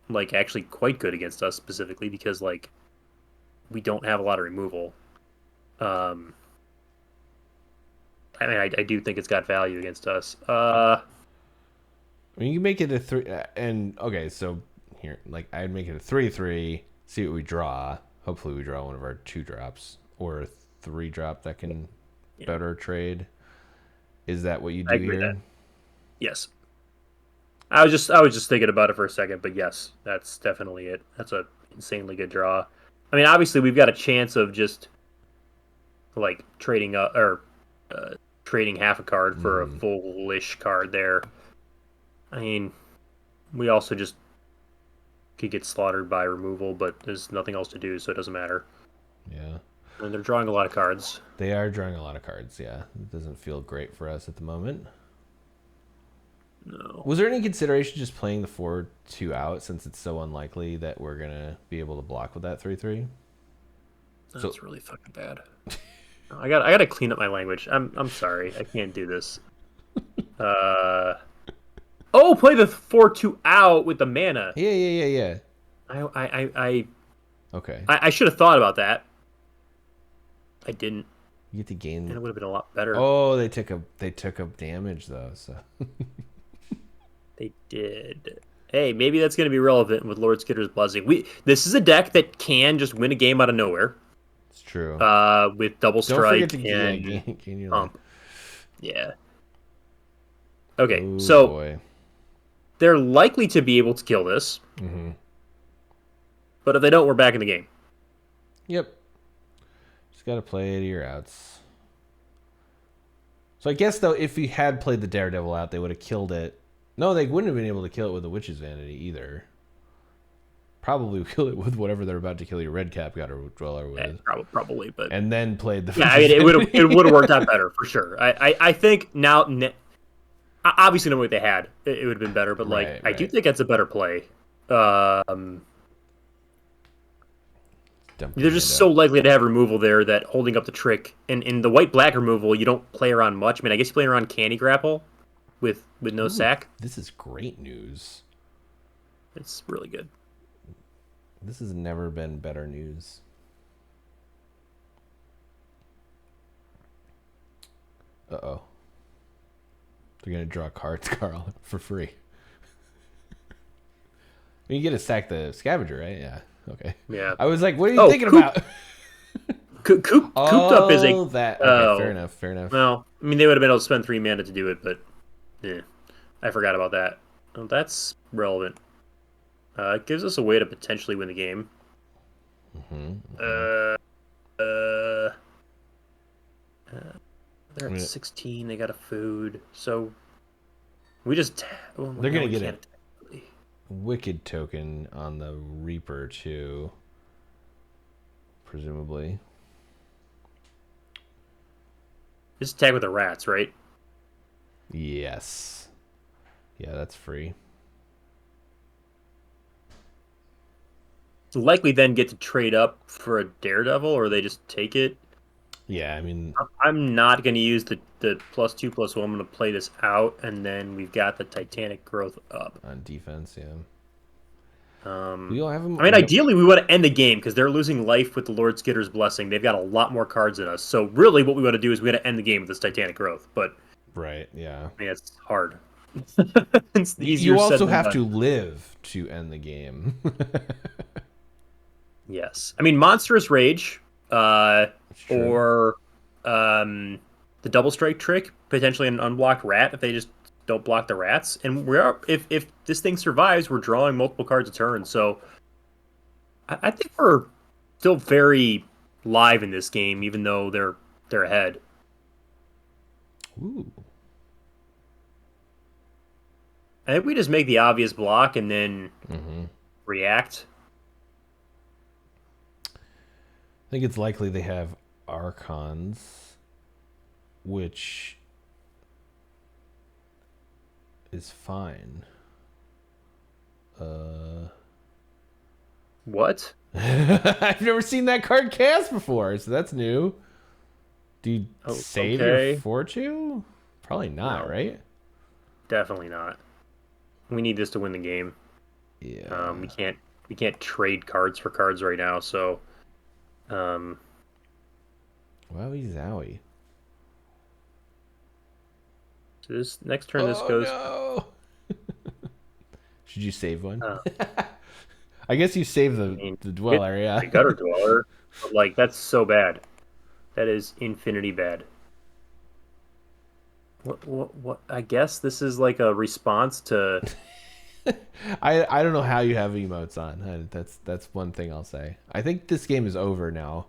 Like, actually quite good against us specifically because, like, we don't have a lot of removal. I mean, I do think it's got value against us. I mean, you make it a 3, and okay, so here, like, I'd make it a 3/3. See what we draw. Hopefully, we draw one of our 2-drops or a 3-drop that can better trade. Is that what you do here? Yes. I was just thinking about it for a second, but yes, that's definitely it. That's a insanely good draw. I mean, obviously, we've got a chance of just like trading trading half a card for a foolish card there. I mean, we also just could get slaughtered by removal, but there's nothing else to do, so it doesn't matter. Yeah. And they're drawing a lot of cards. They are drawing a lot of cards, yeah. It doesn't feel great for us at the moment. No. Was there any consideration just playing the 4/2 out since it's so unlikely that we're going to be able to block with that 3/3? That's really fucking bad. I got to clean up my language. I'm sorry. I can't do this. Play the 4/2 out with the mana. Yeah. Okay. I should have thought about that. I didn't. You get to gain. And it would have been a lot better. Oh, they took up damage though, so. They did. Hey, maybe that's going to be relevant with Lord Skitter's Blessing. This is a deck that can just win a game out of nowhere. It's true. With double strike and gain your pump. Yeah. Okay, Ooh, so boy. They're likely to be able to kill this. Mm-hmm. But if they don't, we're back in the game. Yep. Just got to play it to your outs. So I guess, though, if we had played the Daredevil out, they would have killed it. No, they wouldn't have been able to kill it with the Witch's Vanity either. Probably kill it with whatever they're about to kill your Red Cap Gutter Dweller with. Yeah, probably, but... And then played the... Yeah, I mean, it would have worked out better, for sure. I think now... Obviously, knowing what they had, it would have been better, but, like, I do think that's a better play. They're just so likely to have removal there that holding up the trick... And in the white-black removal, you don't play around much. I mean, I guess you play around Candy Grapple with no sack. This is great news. It's really good. This has never been better news. Uh-oh. They're going to draw cards, Carl, for free. You get to sack the Scavenger, right? Yeah. Okay. Yeah. I was like, what are you thinking about? Cooped Up is a... that. Okay, fair enough. Well, I mean, they would have been able to spend 3 mana to do it, but yeah, I forgot about that. Well, that's relevant. It gives us a way to potentially win the game. They're at 16. They got a food, so we just. They're gonna get a Wicked token on the Reaper too, presumably. Just attack with the rats, right? Yes. Yeah, that's free. So likely then get to trade up for a Daredevil, or they just take it. Yeah, I mean... I'm not going to use the the +2/+1. I'm going to play this out, and then we've got the Titanic Growth up. On defense, yeah. We don't have them. I mean, ideally, we want to end the game because they're losing life with the Lord Skitter's Blessing. They've got a lot more cards than us. So really, what we want to do is we got to end the game with this Titanic Growth. But right, yeah. I mean, it's hard. It's you also have to live to end the game. Yes, I mean Monstrous Rage, or the Double Strike trick, potentially an unblocked rat if they just don't block the rats. And if this thing survives, we're drawing multiple cards a turn. So I think we're still very live in this game, even though they're ahead. Ooh. I think we just make the obvious block and then react. I think it's likely they have Archons, which is fine. What? I've never seen that card cast before, so that's new. Do you save your 4/2? Probably not, right? Definitely not. We need this to win the game. Yeah. We can't trade cards for cards right now, so Wowie zowie. So this next turn this goes. No. Should you save one? I guess you save the Dweller, yeah. The Gutter Dweller. But like that's so bad. That is infinity bad. What I guess this is like a response to I don't know how you have emotes on. That's one thing I'll say. I think this game is over now.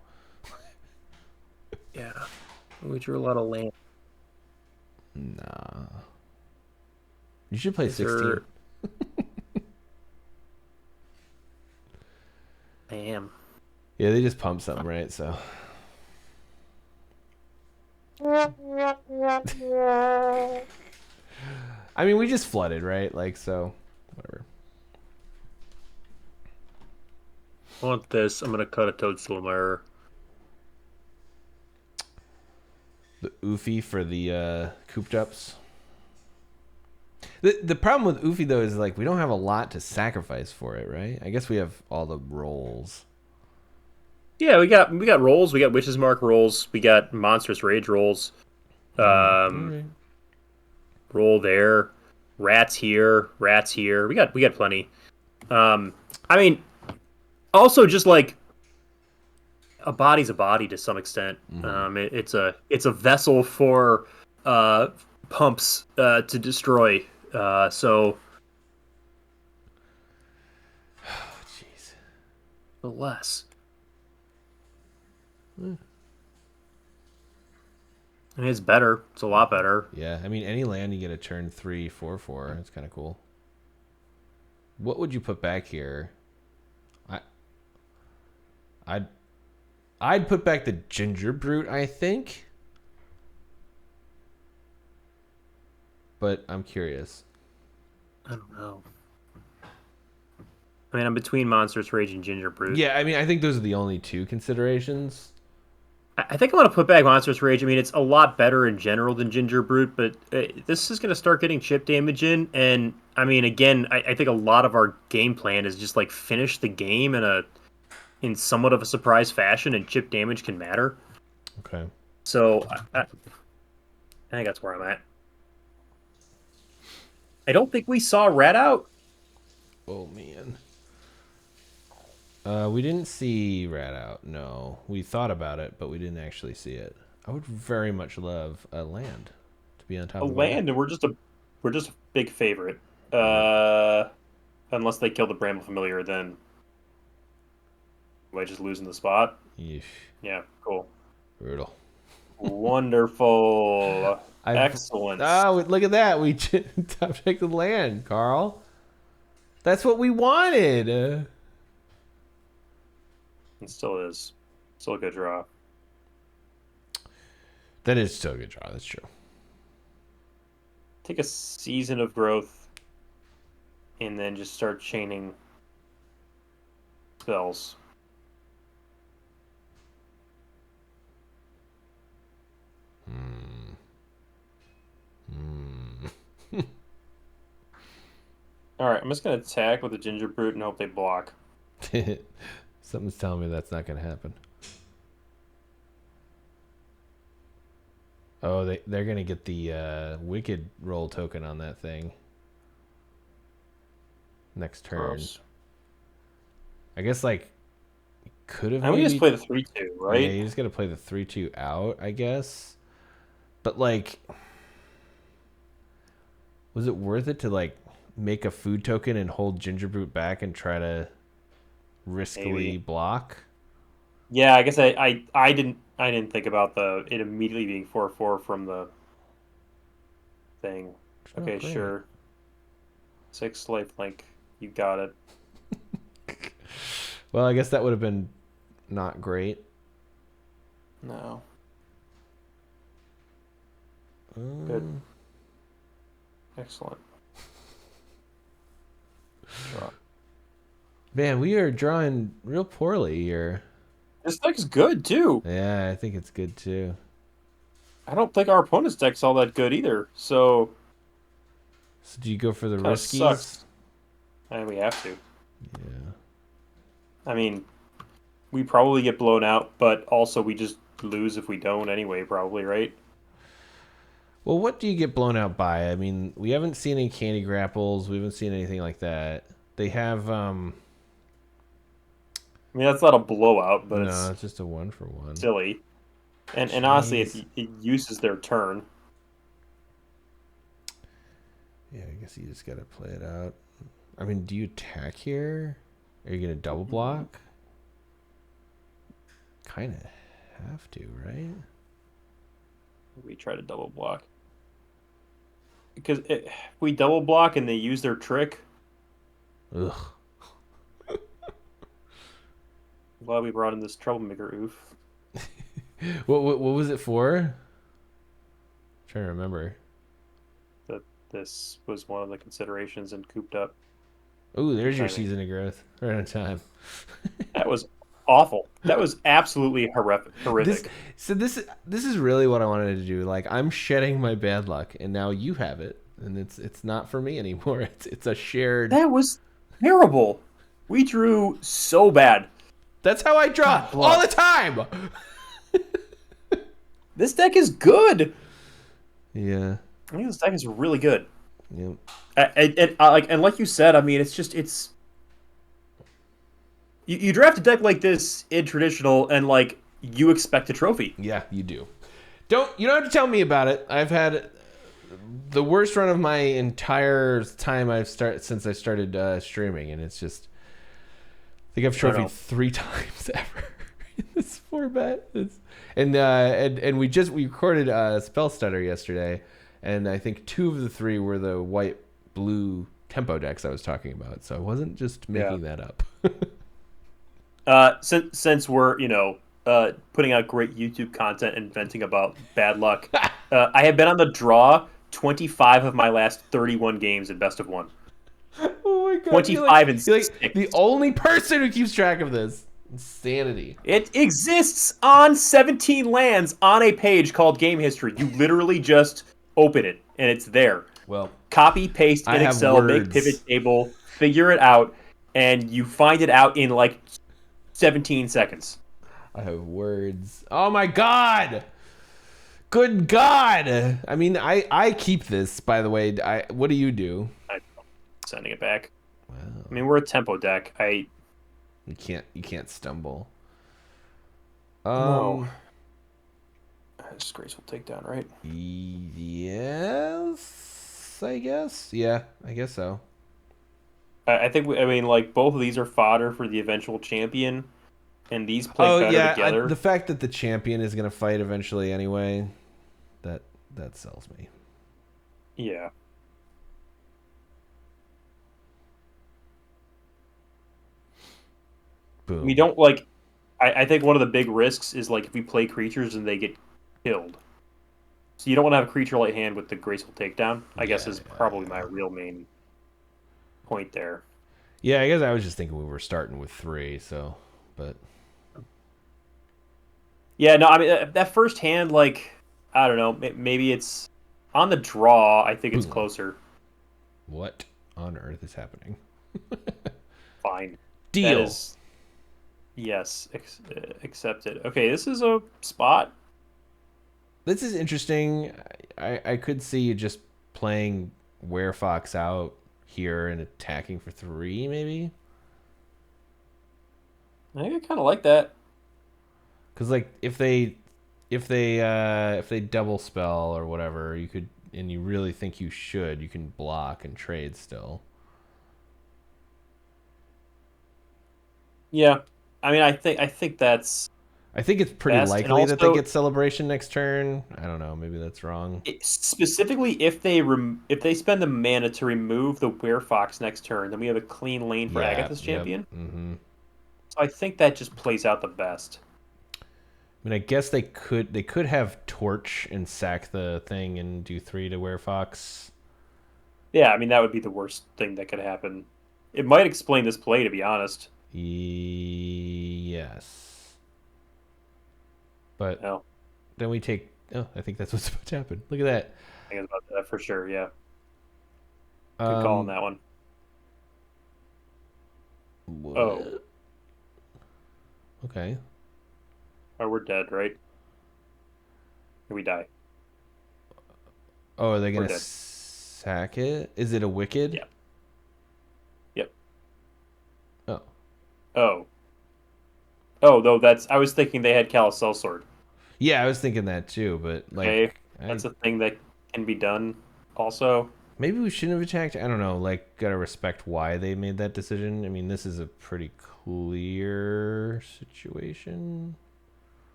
Yeah. We drew a lot of land. Nah. You should play 16. I am. Yeah, they just pump something, right? So. I mean, we just flooded, right? Like, so, whatever. I want this. I'm going to cut a Toadstool Mirror. The Oofy for the cooped ups. The problem with Oofy, though, is like we don't have a lot to sacrifice for it, right? I guess we have all the rolls. Yeah, we got rolls. We got Witch's Mark rolls. We got Monstrous Rage rolls. Okay. Roll there. Rats here. Rats here. We got plenty. I mean, also just like a body's a body to some extent. It's a vessel for pumps to destroy. So. Oh, jeez. But less. I mean, it's better. It's a lot better. Yeah, I mean, any land you get a turn 3/4/4. That's kind of cool. What would you put back here? I'd put back the Ginger Brute, I think. But I'm curious. I don't know. I mean, I'm between Monstrous Rage and Ginger Brute. Yeah, I mean, I think those are the only two considerations. I think I want to put back Monstrous Rage. I mean, it's a lot better in general than Ginger Brute, but this is going to start getting chip damage in. And, I mean, again, I think a lot of our game plan is just, like, finish the game in somewhat of a surprise fashion, and chip damage can matter. Okay. So, I think that's where I'm at. I don't think we saw Rat Out. Oh, man. We didn't see Rat Out, no. We thought about it, but we didn't actually see it. I would very much love a land to be on top of. A land, and we're just a big favorite. Unless they kill the Bramble Familiar, then we might just lose in the spot. Yeesh. Yeah, cool. Brutal. Wonderful. Excellent. Oh, look at that. We top checked the land, Carl. That's what we wanted. It still is. Still a good draw. That is still a good draw. That's true. Take a Season of Growth and then just start chaining spells. All right, I'm just gonna attack with the Ginger Brute and hope they block. Something's telling me that's not gonna happen. Oh, they're gonna get the Wicked roll token on that thing next turn. Gross. I guess like could have. And we just play the 3/2, right? Yeah, you just gotta play the 3/2 out, I guess. But like, was it worth it to like make a food token and hold Gingerbrute back and try to riskily block? Yeah, I guess I didn't think about it immediately being 4/4 from the thing. Okay, sure. 6 lifelink. You got it. Well, I guess that would have been not great. No. Good. Excellent. Draw. Man, we are drawing real poorly here. This deck's good too. Yeah, I think it's good too. I don't think our opponent's deck's all that good either. So do you go for the riskies? Sucks. And we have to. Yeah. I mean, we probably get blown out, but also we just lose if we don't anyway, probably, right? Well, what do you get blown out by? I mean, we haven't seen any candy grapples. We haven't seen anything like that. They have I mean, that's not a blowout, but no, it's just a 1-for-1. Silly. And honestly, it uses their turn. Yeah, I guess you just gotta play it out. I mean, do you attack here? Are you gonna double block? Kind of have to, right? We try to double block. Because if we double block and they use their trick. Ugh. Glad we brought in this troublemaker oof. What was it for? I'm trying to remember. That this was one of the considerations and cooped up. Ooh, there's your season of growth. Right on time. That was awful. That was absolutely horrific. This is really what I wanted to do. Like, I'm shedding my bad luck, and now you have it, and it's not for me anymore. It's a shared. That was terrible. We drew so bad. That's how I draw all the time. This deck is good. Yeah. I think this deck is really good. Yep. And like you said, I mean, it's you draft a deck like this in traditional, and like you expect a trophy. Yeah, you do. You don't have to tell me about it. I've had the worst run of my entire time since I started streaming, and it's just I think I've trophied 3 times ever in this format. And we recorded Spell Stutter yesterday, and I think 2 of the 3 were the white-blue tempo decks I was talking about. So I wasn't just making that up. Since we're putting out great YouTube content and venting about bad luck, I have been on the draw 25 of my last 31 games in best of 1. Oh my god! 25 and 6. Like the only person who keeps track of this. Insanity. It exists on 17 lands on a page called Game History. You literally just open it and it's there. Well, copy, paste in Excel, make pivot table, figure it out, and you find it out in like 17 seconds. I have words. Oh my god! Good god! I mean, I keep this, by the way. What do you do? I'm sending it back. Wow. I mean, we're a tempo deck. You can't stumble. No. Disgraceful takedown, right? Yes, I guess. Yeah, I guess so. I think both of these are fodder for the eventual champion, and these play better together. The fact that the champion is going to fight eventually anyway, that sells me. Yeah. Boom. We don't I think one of the big risks is if we play creatures and they get killed. So you don't want to have a creature light hand with the graceful takedown. I guess is probably my real main point there. Yeah, I guess I was just thinking we were starting with 3, but yeah, no, I mean that first hand, I don't know, maybe it's On the draw, I think it's Boom. closer. What on earth is happening? Fine. That Deal. is... Yes, accepted. Okay, this is a spot. This is interesting. I could see you just playing Werefox out here and attacking for 3, maybe. I think I kind of like that. Because like if they double spell or whatever, you could, and you really think you should, you can block and trade still. Yeah, I mean, I think that's I think it's pretty best, and likely that they also get celebration next turn. I don't know, maybe that's wrong. specifically if they spend the mana to remove the Werefox next turn, then we have a clean lane for Yeah, Agatha's yep. champion. Mm-hmm. So I think that just plays out the best. I mean, I guess they could have Torch and sack the thing and do 3 to Werefox. Yeah, I mean that would be the worst thing that could happen. It might explain this play, to be honest. Yes. But No, then we take... Oh, I think that's what's about to happen. Look at that. I think it's about that for sure. Yeah, good call on that one. What? Oh, Okay. oh, we're dead, right? We die. Oh, are they We're going to dead. sack it? Is it a Wicked? Yeah. Yep. Oh. Oh. Oh, though that's. I was thinking they had Callous Sellsword. Yeah, I was thinking that too, but Okay, like... that's a thing that can be done. Also, Maybe we shouldn't have attacked. I don't know. Like, gotta respect why they made that decision. I mean, this is a pretty clear situation.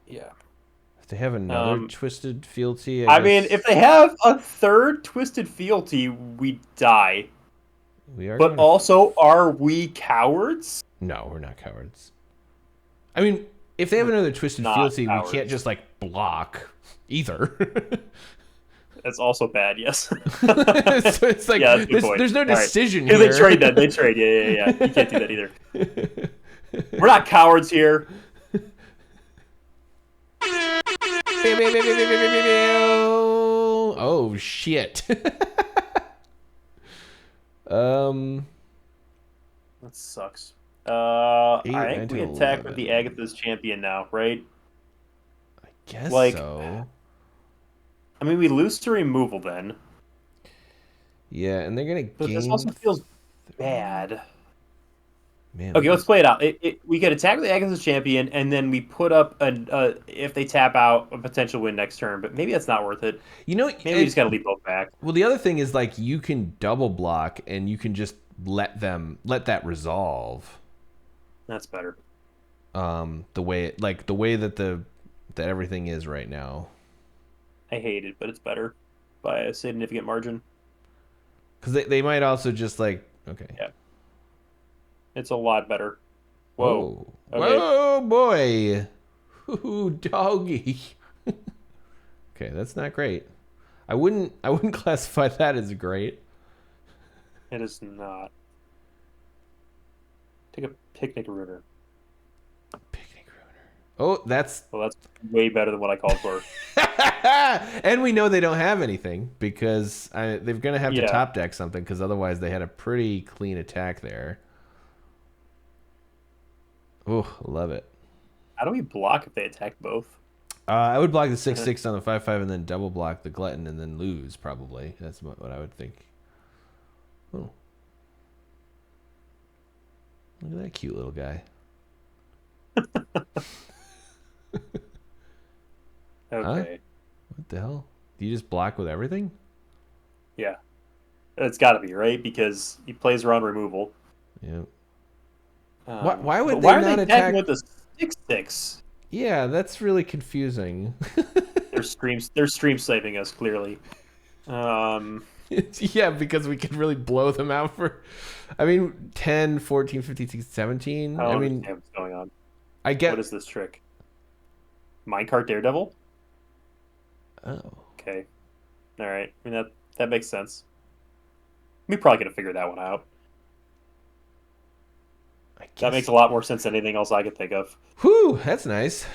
yeah. If they have another twisted fealty, I guess mean, if they have a third Twisted Fealty, we die. we are. But also, are we cowards? No, we're not cowards. I mean, if they have another twisted Not fealty, we cowards. can't just like block either. That's also bad. Yes. So it's like Yeah, that's a good point. there's no decision here. here. They trade that. They trade. Yeah. You can't do that either. We're not cowards here. Oh shit. That sucks. I 8, think 9, we 10, attack with 11. the Agatha's champion now, right? I guess Like, so. I mean, we lose to removal then, Yeah, and they're gonna but gain. this also feels bad. Man, Okay, let's play it out. We could attack with the Agatha's champion, and then we put up if they tap out, a potential win next turn. But maybe that's not worth it. you know, Maybe we just gotta leave both back. well, the other thing is like you can double block and you can just let that resolve. That's better. The way that everything is right now. I hate it, but it's better by a significant margin. Because they might also just like okay. Yeah. It's a lot better. Whoa. Oh. Okay. Whoa, boy. Ooh, doggy. Okay, that's not great. I wouldn't classify that as great. It is not. Take a picnic ruiner. Picnic ruiner. Oh, that's Well, that's way better than what I called for. and we know they don't have anything because they're going to have to Yeah. top deck something because otherwise they had a pretty clean attack there. Oh, love it. How do we block if they attack both? I would block the 6/6 on the 5/5 and then double block the glutton and then lose probably. That's what I would think. Oh, look at that cute little guy. Okay. What the hell? Do you just block with everything? Yeah. It's got to be, right? Because he plays around removal. Yeah. Why would but they why are not they attack attacking with the 6/6? Yeah, that's really confusing. They're stream saving us, clearly. Yeah, because we could really blow them out for, I mean, 10, 14, 15, 16, 17. I I don't mean, understand what's going on. I get. What is this trick? Minecart Daredevil? Oh. Okay. All right. I mean, that makes sense. We probably could have figured that one out. That makes a lot more sense than anything else I could think of. Whew, that's nice.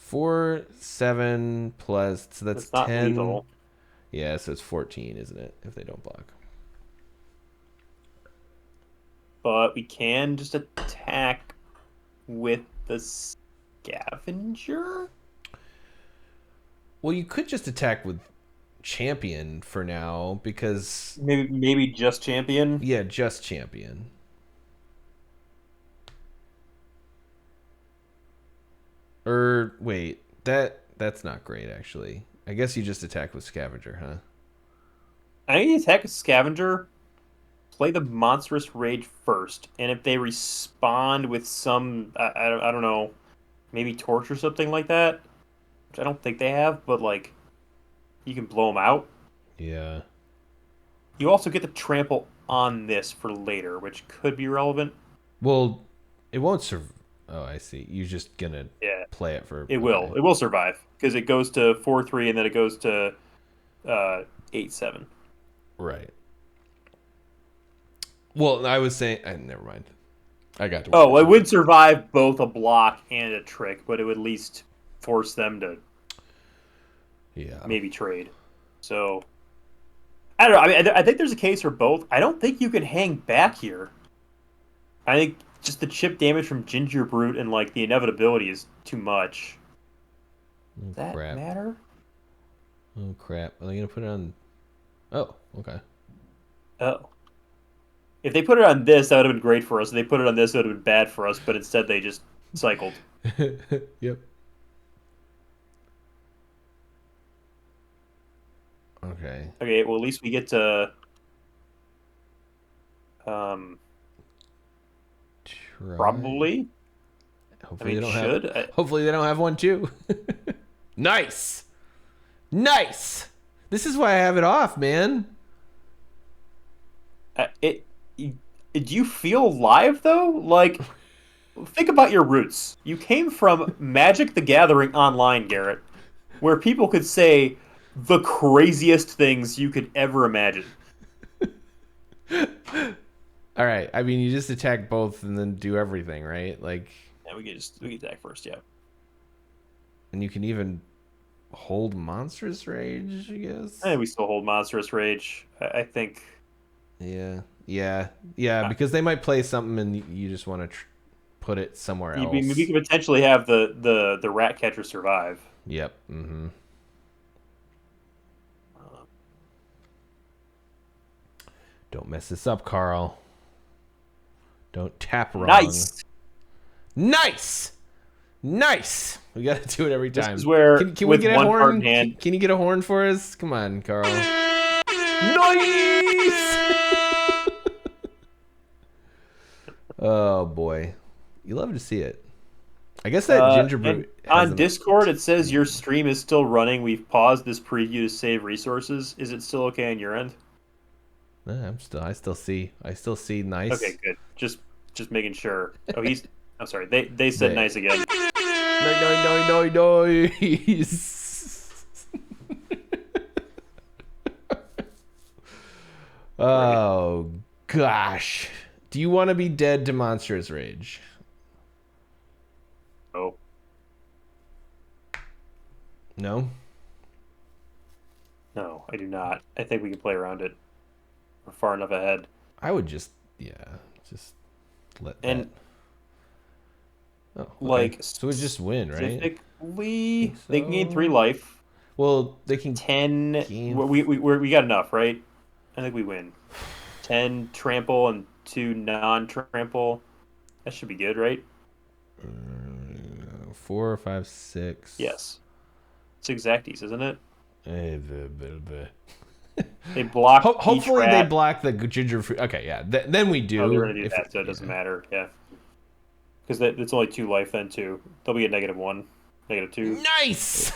4, 7 plus, so that's It's not 10. lethal. Yeah, so it's 14, isn't it? If they don't block. But we can just attack with the scavenger? Well, you could just attack with champion for now because Maybe just champion. yeah, just champion. Or wait, that's not great actually. I guess you just attack with scavenger, huh? I think you attack a scavenger, play the monstrous rage first, and if they respond with some I don't know, maybe torch or something like that, which I don't think they have, but like you can blow them out. Yeah. You also get to trample on this for later, which could be relevant. Well, it won't survive. Oh, I see. You're just gonna Yeah, play it for. it will. Okay. It will survive because it goes to 4-3 and then it goes to 8-7. Right. Well, I was saying. Never mind. I got to. Oh, it would survive both a block and a trick, but it would at least force them to maybe trade. So I don't know. I mean, I think there's a case for both. I don't think you can hang back here. I think just the chip damage from Ginger Brute and like the inevitability is too much. Oh, Does that matter? Oh crap! Are they gonna put it on? Oh, okay. Oh. If they put it on this, that would have been great for us. If they put it on this, that would have been bad for us. But instead, they just cycled. Yep. Okay. Okay. Well, at least we get to. Probably. Hopefully they don't should. have. Hopefully they don't have one too. Nice. Nice. This is why I have it off, man. Do you feel live though? Like, think about your roots. You came from Magic the Gathering Online, Garrett, where people could say the craziest things you could ever imagine. All right. I mean, you just attack both and then do everything, right? Like. Yeah, we can attack first, yeah. And you can even hold Monstrous Rage, I guess. I think we still hold Monstrous Rage. I think. Yeah. Because they might play something and you just want to put it somewhere else. We could potentially have the Rat Catcher survive. Yep. Mm-hmm. Don't mess this up, Carl. Don't tap wrong. Nice. We got to do it every time. This is where can we get a horn? Can you get a horn for us? Come on, Carl. Nice. Oh boy, you love to see it. I guess that Ginger Brute on Discord it says your stream is still running. We've paused this preview to save resources. Is it still okay on your end? I still see nice. Okay, good. Just making sure. Oh, I'm sorry. They said nice again. Noise. Oh gosh. Do you want to be dead to Monstrous Rage? Oh. No? No, I do not. I think we can play around it. We're far enough ahead. I would just let that. Oh, okay. Like, so we just win, right? Specifically, they can gain 3 life. Well, they can 10. We got enough, right? I think we win. 10 trample and 2 non-trample. That should be good, right? 4, 5, 6. Yes. It's exacties, isn't it? They block. Hopefully they block the ginger fruit. Okay, yeah. Then we do. Oh, they're gonna do that, so it doesn't matter. Yeah. Because it's only 2 life then too. They'll be at -1, -2. Nice.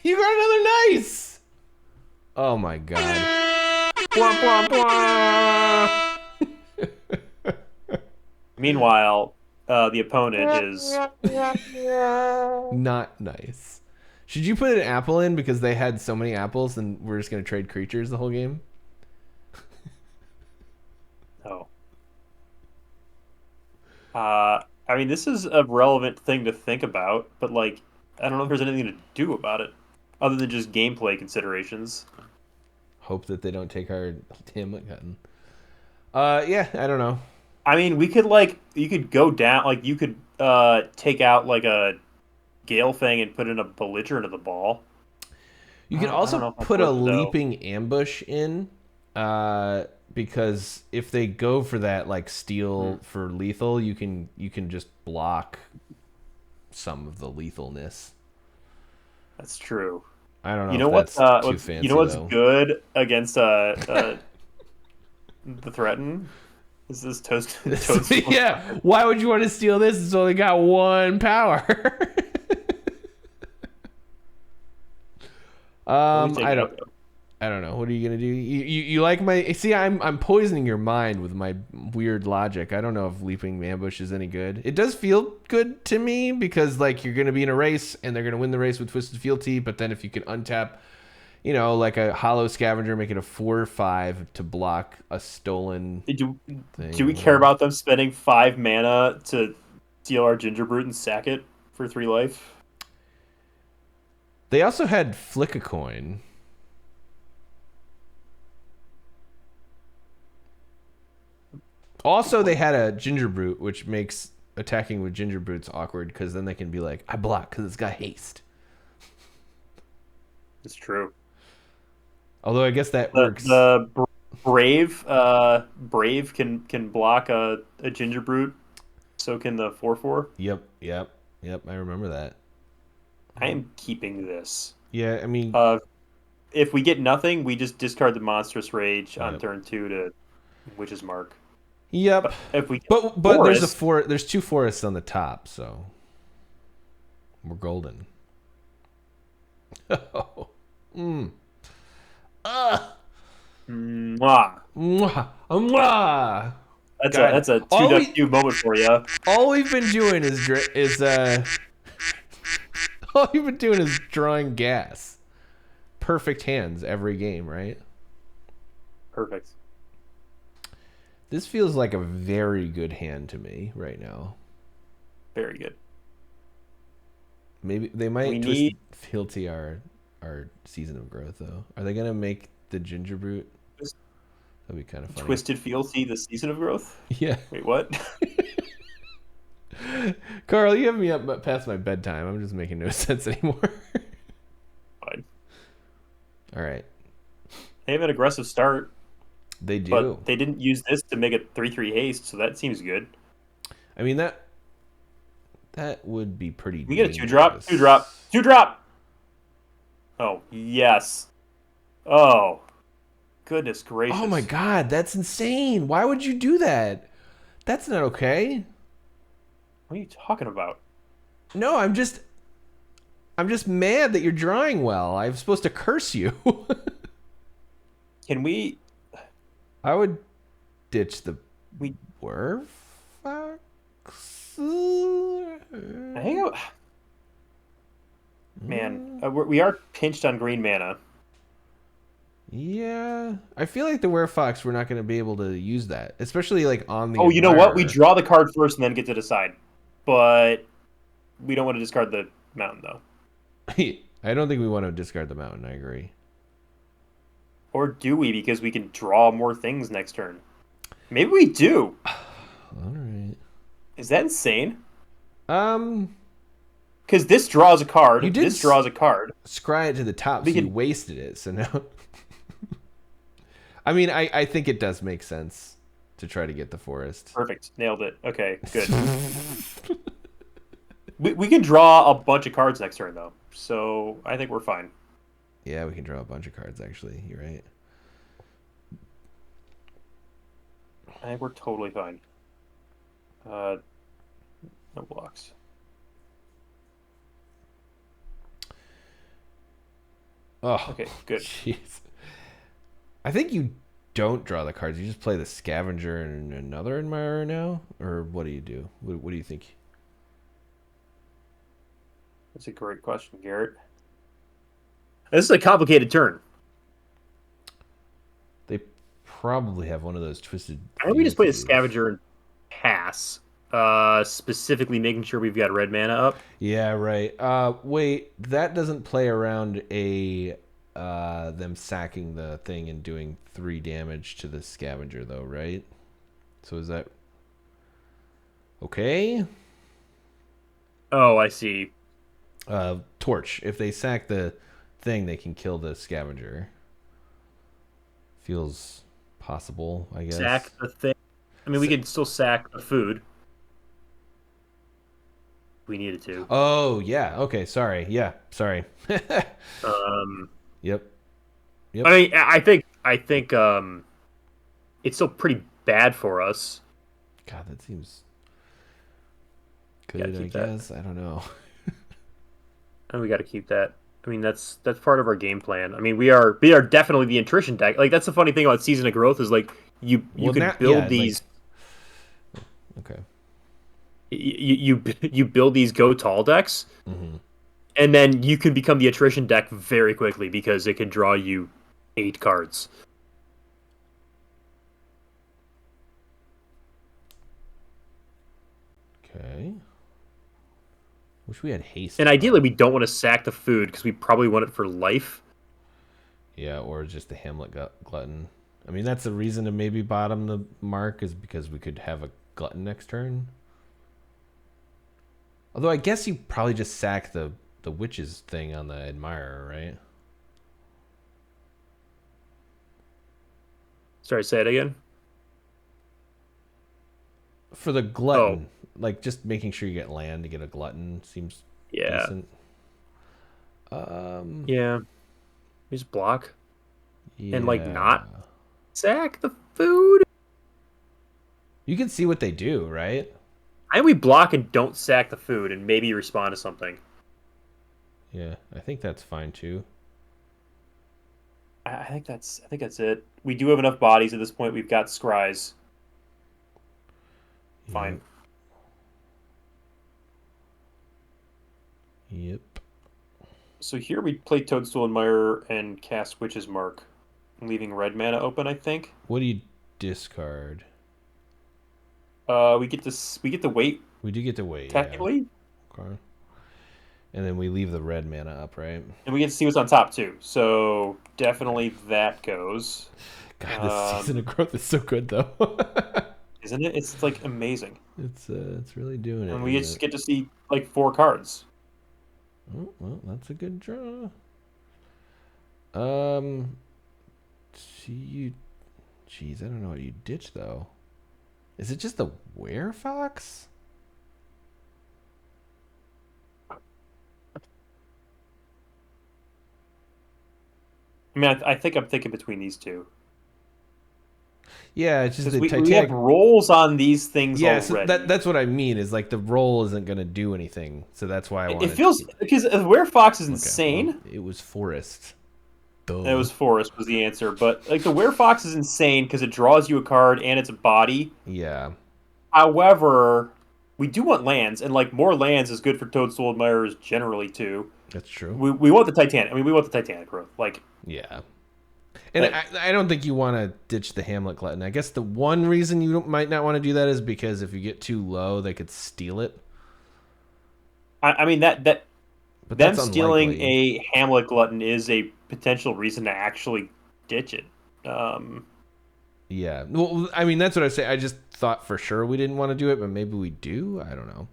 You got another nice. Oh my god. Blah, blah, blah. Meanwhile, the opponent is not nice. Should you put an apple in because they had so many apples and we're just going to trade creatures the whole game? No. I mean, this is a relevant thing to think about, but like, I don't know if there's anything to do about it other than just gameplay considerations. Hope that they don't take our Hamlet cutting. Yeah, I don't know. I mean, we could you could go down, you could take out like a Gale Fang and put in a belligerent of the ball. You can also put a leaping ambush in, because if they go for that like steal for lethal, you can just block some of the lethalness. That's true. I don't know if that's too fancy. You know what's good against the Threaten? Is this toast? Yeah. Why would you want to steal this? It's only got 1 power. I don't know. What are you gonna do? You like my? See, I'm poisoning your mind with my weird logic. I don't know if leaping ambush is any good. It does feel good to me because like you're gonna be in a race and they're gonna win the race with Twisted Fealty. But then if you can untap, like a Hollow Scavenger, make it a 4/5 to block a stolen. Do we care about them spending 5 mana to steal our Gingerbrute and sack it for 3 life? They also had Flick a Coin. Also, they had a Gingerbrute, which makes attacking with Gingerbrutes awkward because then they can be like, I block because it's got haste. It's true. Although I guess that works. The Brave can block a Gingerbrute. So can the 4/4. Yep. I remember that. I am keeping this. Yeah, I mean, if we get nothing, we just discard the Monstrous Rage on turn 2 to Witch's Mark. Yep. But if we there's 2 forests on the top, so we're golden. Oh. Mwah. Mwah. Mwah. That's a 2W moment for you. All we've been doing is all you've been doing is drawing gas. Perfect hands every game, right? Perfect. This feels like a very good hand to me right now. Very good. Maybe they might Twisted Fealty our Season of Growth, though. Are they going to make the Gingerbrute? That'd be kind of funny. Twisted Fealty, the Season of Growth? Yeah. Wait, what? Carl, you have me up past my bedtime. I'm just making no sense anymore. Fine. All right. They have an aggressive start. They do. But they didn't use this to make it 3/3 haste, so that seems good. I mean, that would be pretty We get a 2-drop. 2-drop. 2-drop! Oh, yes. Oh. Goodness gracious. Oh my god, that's insane. Why would you do that? That's not okay. What are you talking about? No, I'm just mad that you're drawing well. I'm supposed to curse you. Can we... I would ditch the Werfox. Hang out. Man, we are pinched on green mana. Yeah, I feel like the Werfox, we're not going to be able to use that, especially like on the. Oh, you know what? We draw the card first and then get to decide, but we don't want to discard the mountain though. I don't think we want to discard the mountain. I agree. Or do we? Because we can draw more things next turn. Maybe we do. All right. Is that insane? Because this draws a card. This draws a card. Scry it to the top, so you wasted it. So now. I mean, I think it does make sense to try to get the forest. Perfect. Nailed it. Okay, good. we can draw a bunch of cards next turn, though. So I think we're fine. Yeah, we can draw a bunch of cards, actually. You're right. I think we're totally fine. No blocks. Oh, okay, good. Jeez. I think you don't draw the cards. You just play the Scavenger and another Admirer now? Or what do you do? What do you think? That's a great question, Garrett. This is a complicated turn. They probably have one of those twisted... Why don't we just play the Scavenger and pass? Specifically making sure we've got red mana up. Yeah, right. Wait, that doesn't play around them sacking the thing and doing 3 damage to the scavenger though, right? So is that okay? Oh, I see. Torch. If they sack the thing, they can kill the scavenger. Feels possible, I guess. Sack the thing. I mean, we could still sack the food. If we needed to. Oh, yeah. Okay, sorry. Yeah, sorry. Yep. Yep. I mean, I think it's still pretty bad for us. God, that seems good, I guess. That. I don't know. And we got to keep that. I mean, that's part of our game plan. I mean, we are definitely the attrition deck. Like, that's the funny thing about Season of Growth is like you can build these. Like, okay. You build these go tall decks, and then you can become the attrition deck very quickly because it can draw you 8 cards. Okay. Wish we had haste. And ideally, we don't want to sack the food because we probably want it for life. Yeah, or just the Hamlet Glutton. I mean, that's the reason to maybe bottom the mark is because we could have a Glutton next turn. Although I guess you probably just sack the Witches thing on the Admirer, right? Sorry, say it again. For the Glutton, like just making sure you get land to get a Glutton seems decent. Yeah. Just block. Yeah. And like not sack the food. You can see what they do, right? And we block and don't sack the food and maybe respond to something. Yeah, I think that's fine too. I think that's it. We do have enough bodies at this point. We've got scries. Fine. Yep. So here we play Toadstool Admirer and cast Witch's Mark, leaving red mana open, I think. What do you discard? We get to wait. We do get to wait. Technically. Yeah. Okay. And then we leave the red mana up, right? And we get to see what's on top too. So definitely that goes. God, this Season of Growth is so good though. Isn't it? It's like amazing. It's really doing it. And we just get to see like 4 cards. Oh, well, that's a good draw. Jeez, I don't know what you ditch though. Is it just the Werefox? I mean, I think I'm thinking between these two. Yeah, it's just the Titanic. We have rolls on these things already. So that's what I mean. Is like the roll isn't going to do anything, so that's why I want. It feels because Werefox is insane. Well, it was Forest. Duh. It was Forest was the answer, but like the Werefox is insane because it draws you a card and it's a body. Yeah. However, we do want lands, and like more lands is good for Toadstool Admirers generally too. That's true. We want the Titanic. I mean, we want the Titanic growth. Like. Yeah. And I don't think you want to ditch the Hamlet Glutton. I guess the one reason you might not want to do that is because if you get too low, they could steal it. I mean, but them stealing a Hamlet Glutton is a potential reason to actually ditch it. Yeah. Well, I mean, that's what I say. I just thought for sure we didn't want to do it, but maybe we do. I don't know.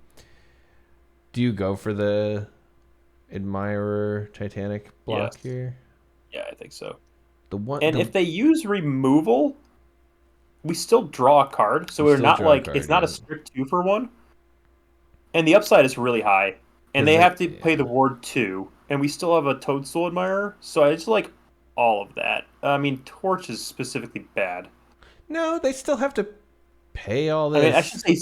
Do you go for the Admirer Titanic block here? Yeah, I think so. If they use removal, we still draw a card, so we're not like it's not a strict 2-for-1. And the upside is really high, and they have to pay the ward 2, and we still have a Toadstool Admirer, so I just like all of that. I mean, Torch is specifically bad. No, they still have to pay all this. I mean, I should say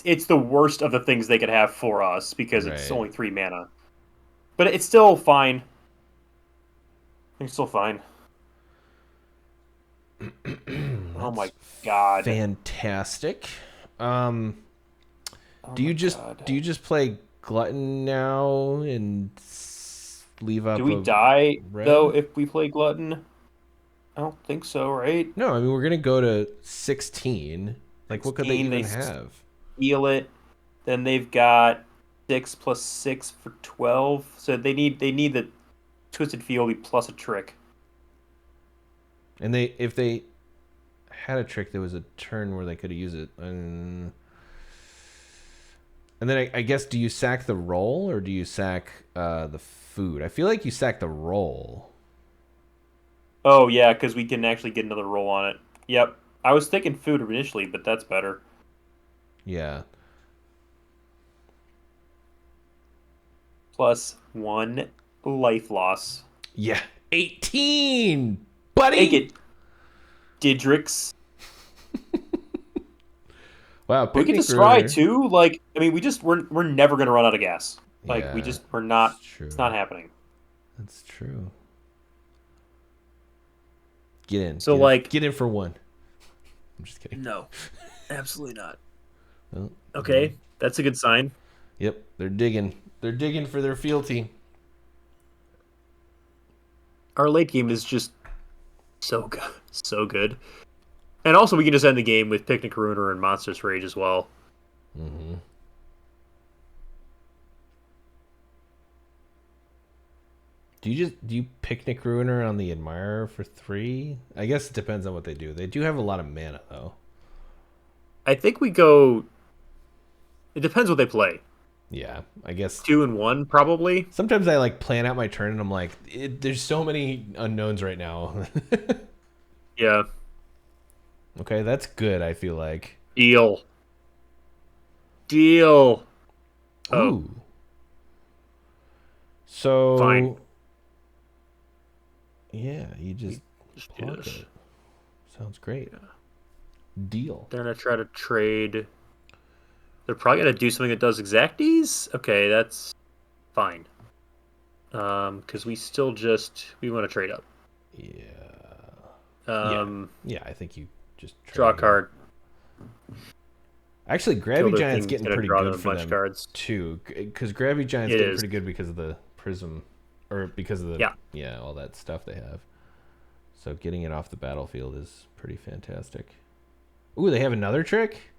it's the worst of the things they could have for us because it's only 3 mana, but it's still fine. It's still fine. Oh my god! Fantastic. Do you just play Glutton now and leave up? Do we die though if we play Glutton? I don't think so, right? No, I mean we're gonna go to 16. Like, what could they even have? steal it. Then they've got 6 plus 6 for 12. So they need the Twisted Field plus a trick. And if they had a trick, there was a turn where they could have used it. And then I guess, do you sack the roll or do you sack the food? I feel like you sack the roll. Oh, yeah, because we can actually get another roll on it. Yep. I was thinking food initially, but that's better. Yeah. Plus 1 life loss. Yeah. 18, buddy. Take it, Didrix. Wow, we can destroy too. Like, I mean, we're never gonna run out of gas. Like, yeah, we're not. It's not happening. That's true. Get in. So get in for 1. I'm just kidding. No, absolutely not. Well, okay, that's a good sign. Yep, they're digging. They're digging for their fealty. Our late game is just so good, so good. And also, we can just end the game with Picnic Ruiner and Monstrous Rage as well. Mm-hmm. Do you Picnic Ruiner on the Admirer for 3? I guess it depends on what they do. They do have a lot of mana, though. I think we go... It depends what they play. Yeah, I guess 2 and 1 probably. Sometimes I plan out my turn and I'm like, there's so many unknowns right now. Yeah. Okay, that's good. I feel like deal. Ooh. Oh. So fine. Yeah, you just plug it. Sounds great. Yeah. Deal. They're gonna try to trade. They're probably gonna do something that does exacties. Okay, that's fine. Because we still we want to trade up. Yeah. Yeah, I think you just draw a card. Actually, Gravity Giant's getting pretty good for them cards too, because Gravity Giant's getting pretty good because of the Prism, or because of the all that stuff they have. So getting it off the battlefield is pretty fantastic. Ooh, they have another trick?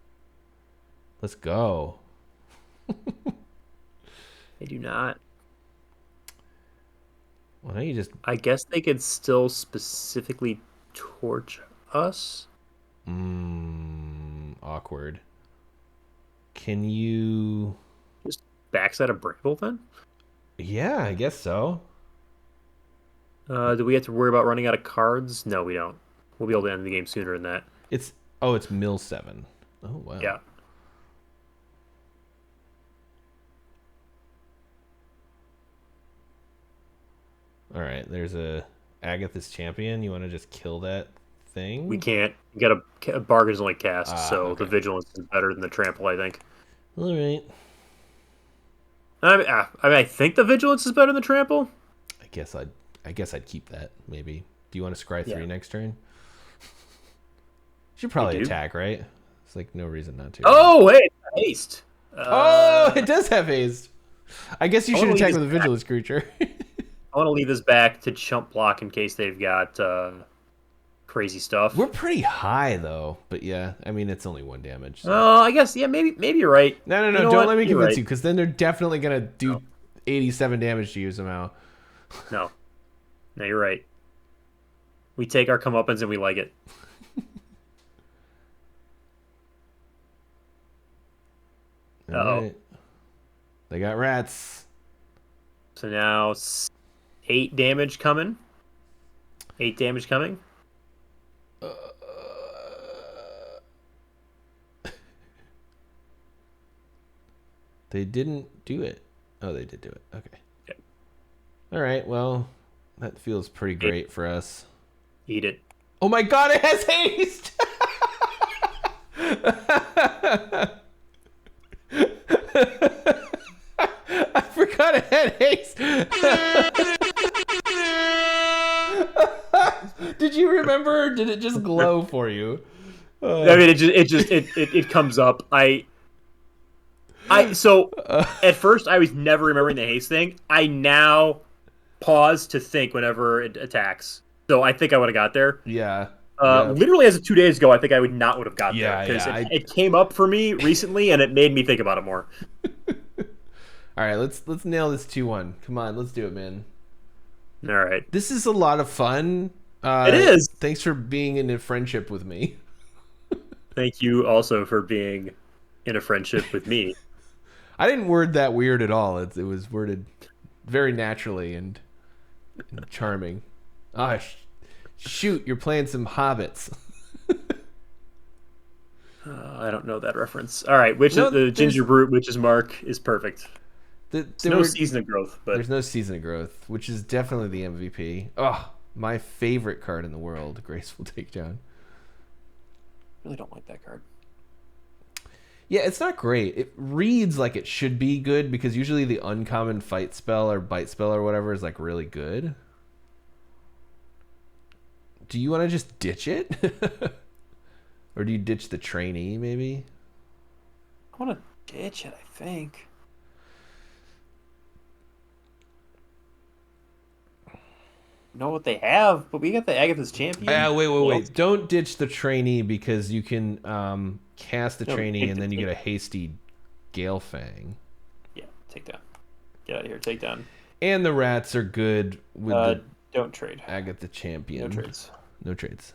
Let's go. They do not. Well, now you just... I guess they could still specifically torch us. Awkward. Can you... Just backside a Bramble then? Yeah, I guess so. Do we have to worry about running out of cards? No, we don't. We'll be able to end the game sooner than that. It's mill 7. Oh, wow. Yeah. All right, there's a Agatha's Champion. You want to just kill that thing? We can't. You got a bargain's only cast, so okay. The Vigilance is better than the Trample, I think. All right. I think the Vigilance is better than the Trample. I guess I'd keep that, maybe. Do you want to scry 3 next turn? Should probably attack, right? It's like no reason not to. Oh, hey, haste. It does have haste. I guess you should attack with a Vigilance creature. I want to leave this back to chump block in case they've got crazy stuff. We're pretty high though, but yeah, I mean it's only 1 damage. So. I guess maybe you're right. No, you know don't let me convince you, because then they're definitely gonna do 87 damage to you somehow. No, you're right. We take our comeuppance and we like it. Right. They got rats. So now 8 damage coming. 8 damage coming. They didn't do it. Oh, they did do it. Okay. All right. Well, that feels pretty great for us. Eat it. Oh my God! It has haste. I forgot it had haste. Did you remember, or did it just glow for you? I mean, it comes up. So at first I was never remembering the haste thing. I now pause to think whenever it attacks. So I think I would have got there. Yeah. Literally as of 2 days ago, I think I would have got there Yeah, because yeah. it came up for me recently and it made me think about it more. All right, let's nail this 2-1. Come on, let's do it, man. All right. This is a lot of fun. It is. Thanks for being in a friendship with me. Thank you also for being in a friendship with me. I didn't word that weird at all. It was worded very naturally and charming. Ah, shoot, you're playing some hobbits. I don't know that reference. All right, which is the Ginger Brute, which is Mark, is perfect. There's no season of growth, but there's no season of growth, which is definitely the MVP. Oh, my favorite card in the world, Graceful Takedown. Really don't like that card. Yeah, it's not great. It reads like it should be good because usually the uncommon fight spell or bite spell or whatever is like really good. Do you want to just ditch it? Or do you ditch the trainee maybe? I want to ditch it, I think. Know what they have, but we got the Agatha's Champion. Wait. Don't ditch the trainee because you can cast the trainee and then you get a hasty Galefang. Yeah, take down. Get out of here, take down. And the rats are good with the don't trade. Agatha Champion. No trades. No trades.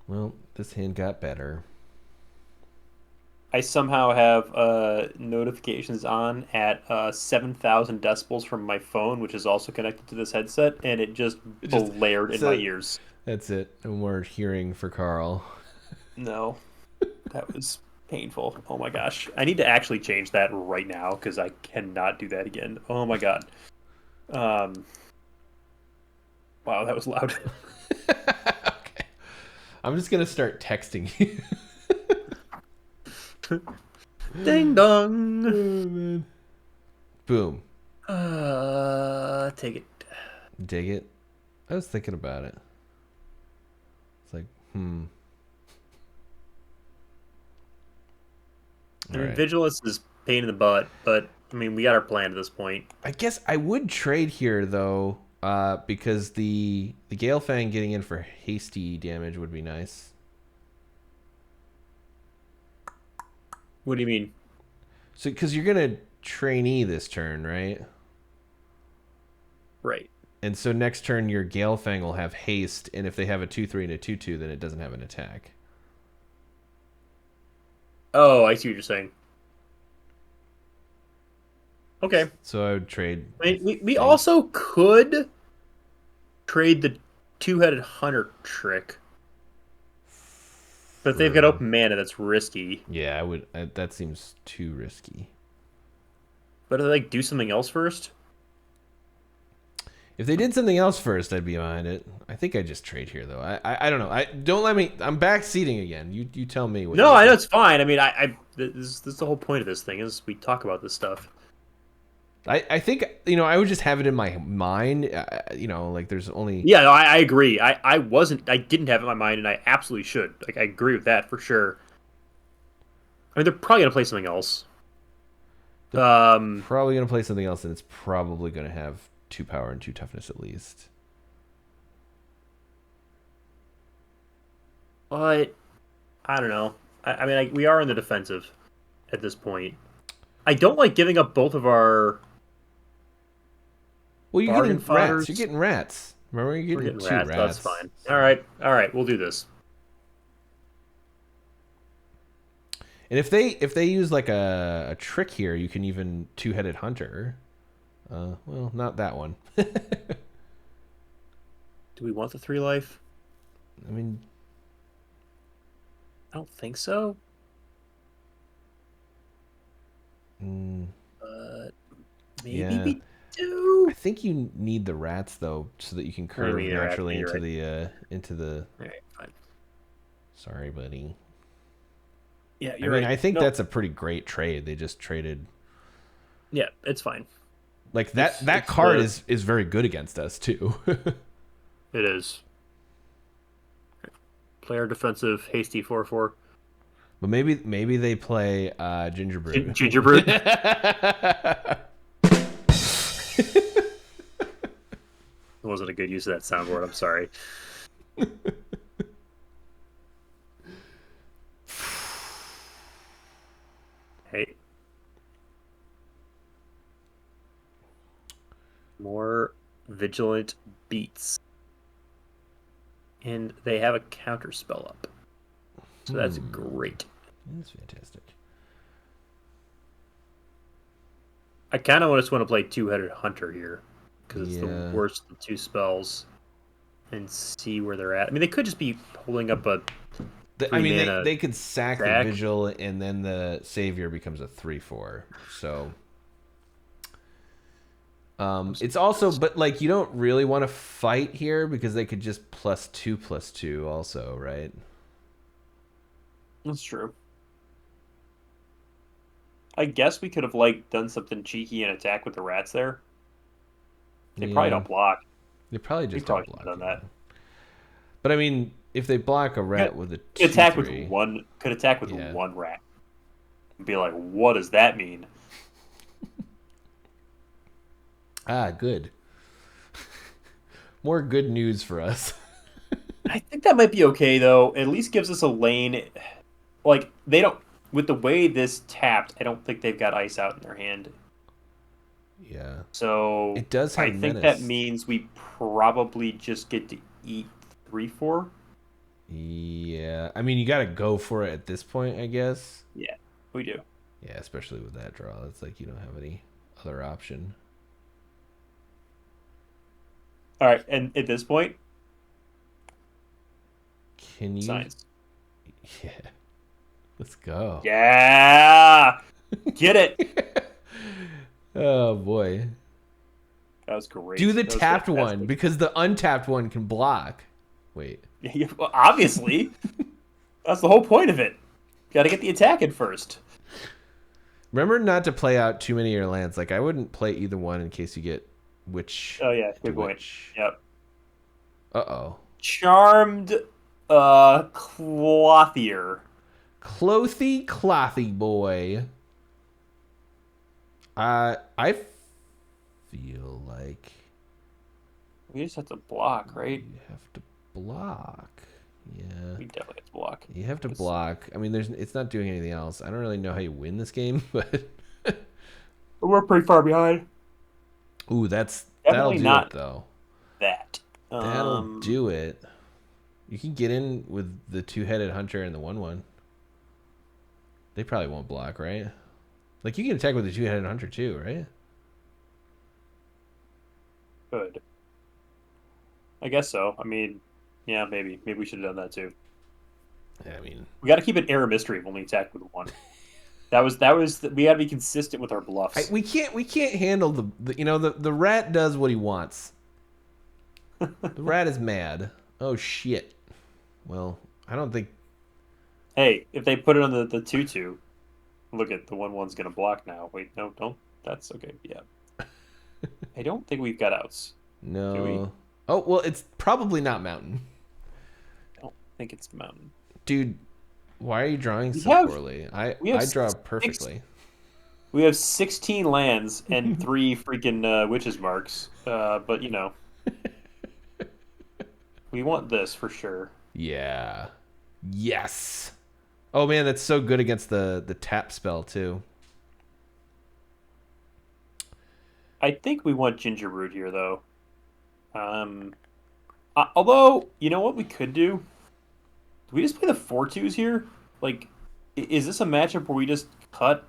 Well, this hand got better. I somehow have notifications on at 7,000 decibels from my phone, which is also connected to this headset, and it just blared in my ears. That's it. No more hearing for Carl. No, that was painful. Oh my gosh. I need to actually change that right now because I cannot do that again. Oh my god. Wow, that was loud. Okay. I'm just going to start texting you. Ding dong. Oh, man. Boom. Take it. Dig it? I was thinking about it. It's like, I mean, right. Vigilance is pain in the butt, but I mean, we got our plan at this point. I guess I would trade here though, because the Galefang getting in for hasty damage would be nice. What do you mean? So, because you're gonna trainee this turn, right? Right. And so next turn your Galefang will have haste, and if they have a 2/3 and a 2/2, then it doesn't have an attack. Oh, I see what you're saying. Okay. So I would trade. I mean, we also could trade the two-headed hunter trick. But if they've got open mana, that's risky. Yeah, I would. That seems too risky. But do they do something else first? If they did something else first, I'd be behind it. I think I just trade here though. I don't know. Don't let me. I'm back seating again. You tell me. What No, I know it's fine. I mean, this is the whole point of this thing is we talk about this stuff. I think I would just have it in my mind. Like there's only. Yeah, no, I agree. I didn't have it in my mind, and I absolutely should. Like I agree with that for sure. I mean, they're probably gonna play something else. Probably gonna play something else, and it's probably gonna have 2 power and 2 toughness at least. But I don't know. I mean, we are in the defensive at this point. I don't like giving up both of our. Well, you're getting rats. You're getting rats. Remember, you're getting 2 rats. That's fine. All right. We'll do this. And if they use like a trick here, you can even 2-headed hunter. Well, not that one. Do we want the 3 life? I mean, I don't think so. But maybe we do. I think you need the rats though, so that you can curve naturally into the. All right, fine. Sorry, buddy. Yeah, I mean, I think that's a pretty great trade. They just traded. Yeah, it's fine. Like that card is very good against us too. It is. Player defensive hasty 4/4. But maybe they play Ginger Brute. Ginger Brute. It wasn't a good use of that soundboard. I'm sorry. Hey. More vigilant beats. And they have a counter spell up. So that's great. That's fantastic. I kind of just want to play Two-Headed Hunter here. Because it's the worst of two spells. And see where they're at. I mean, they could just be holding up a... they could sack the Vigil, and then the Savior becomes a 3/4. So... it's also, but like you don't really want to fight here because they could just +2/+2 also, right? That's true. I guess we could have like done something cheeky and attack with the rats there. They probably don't block. They probably just don't block. Done that. But I mean, if they block a rat with a 2/3, could attack with one rat. And be like, what does that mean? Good. More good news for us. I think that might be okay though. At least gives us a lane. Like they don't, with the way this tapped, I don't think they've got ice out in their hand. Yeah. So it does have I think that means we probably just get to eat 3/4. Yeah. I mean, you got to go for it at this point, I guess. Yeah, we do. Yeah, especially with that draw. It's like you don't have any other option. All right, and at this point, can you? Science. Yeah. Let's go. Yeah. Get it. Oh boy. That was great. Do the tapped one because the untapped one can block. Wait. Yeah, well, obviously. That's the whole point of it. Got to get the attack in first. Remember not to play out too many of your lands. Like I wouldn't play either one in case you get Witch. Oh yeah, good point. Yep. Uh-oh. Charmed Clothier. Clothy boy. I feel like we just have to block, right? You have to block. Yeah. We definitely have to block. You have to block. I mean, it's not doing anything else. I don't really know how you win this game, but we're pretty far behind. Ooh, that'll do it though. That'll do it. You can get in with the Two-Headed Hunter and the 1/1. They probably won't block, right? Like you can attack with the Two-Headed Hunter too, right? Good. I guess so. I mean, yeah, maybe we should have done that too. Yeah, I mean, we got to keep an air of mystery if only attack with one. That was we got to be consistent with our bluffs. We can't handle the rat does what he wants. The rat is mad. Oh shit. Well, I don't think. Hey, if they put it on the 2/2, look at the 1/1's gonna block now. Wait, no, don't. That's okay. Yeah. I don't think we've got outs. No. Do we? Oh well, it's probably not mountain. I don't think it's mountain. Dude, why are you drawing so poorly? I draw perfectly. We have 16 lands and 3 freaking witches marks. But you know, we want this for sure. Yeah. Yes. Oh man, that's so good against the tap spell too. I think we want Ginger Root here though. Although, you know what we could do? Do we just play the 4/2s here? Like, is this a matchup where we just cut?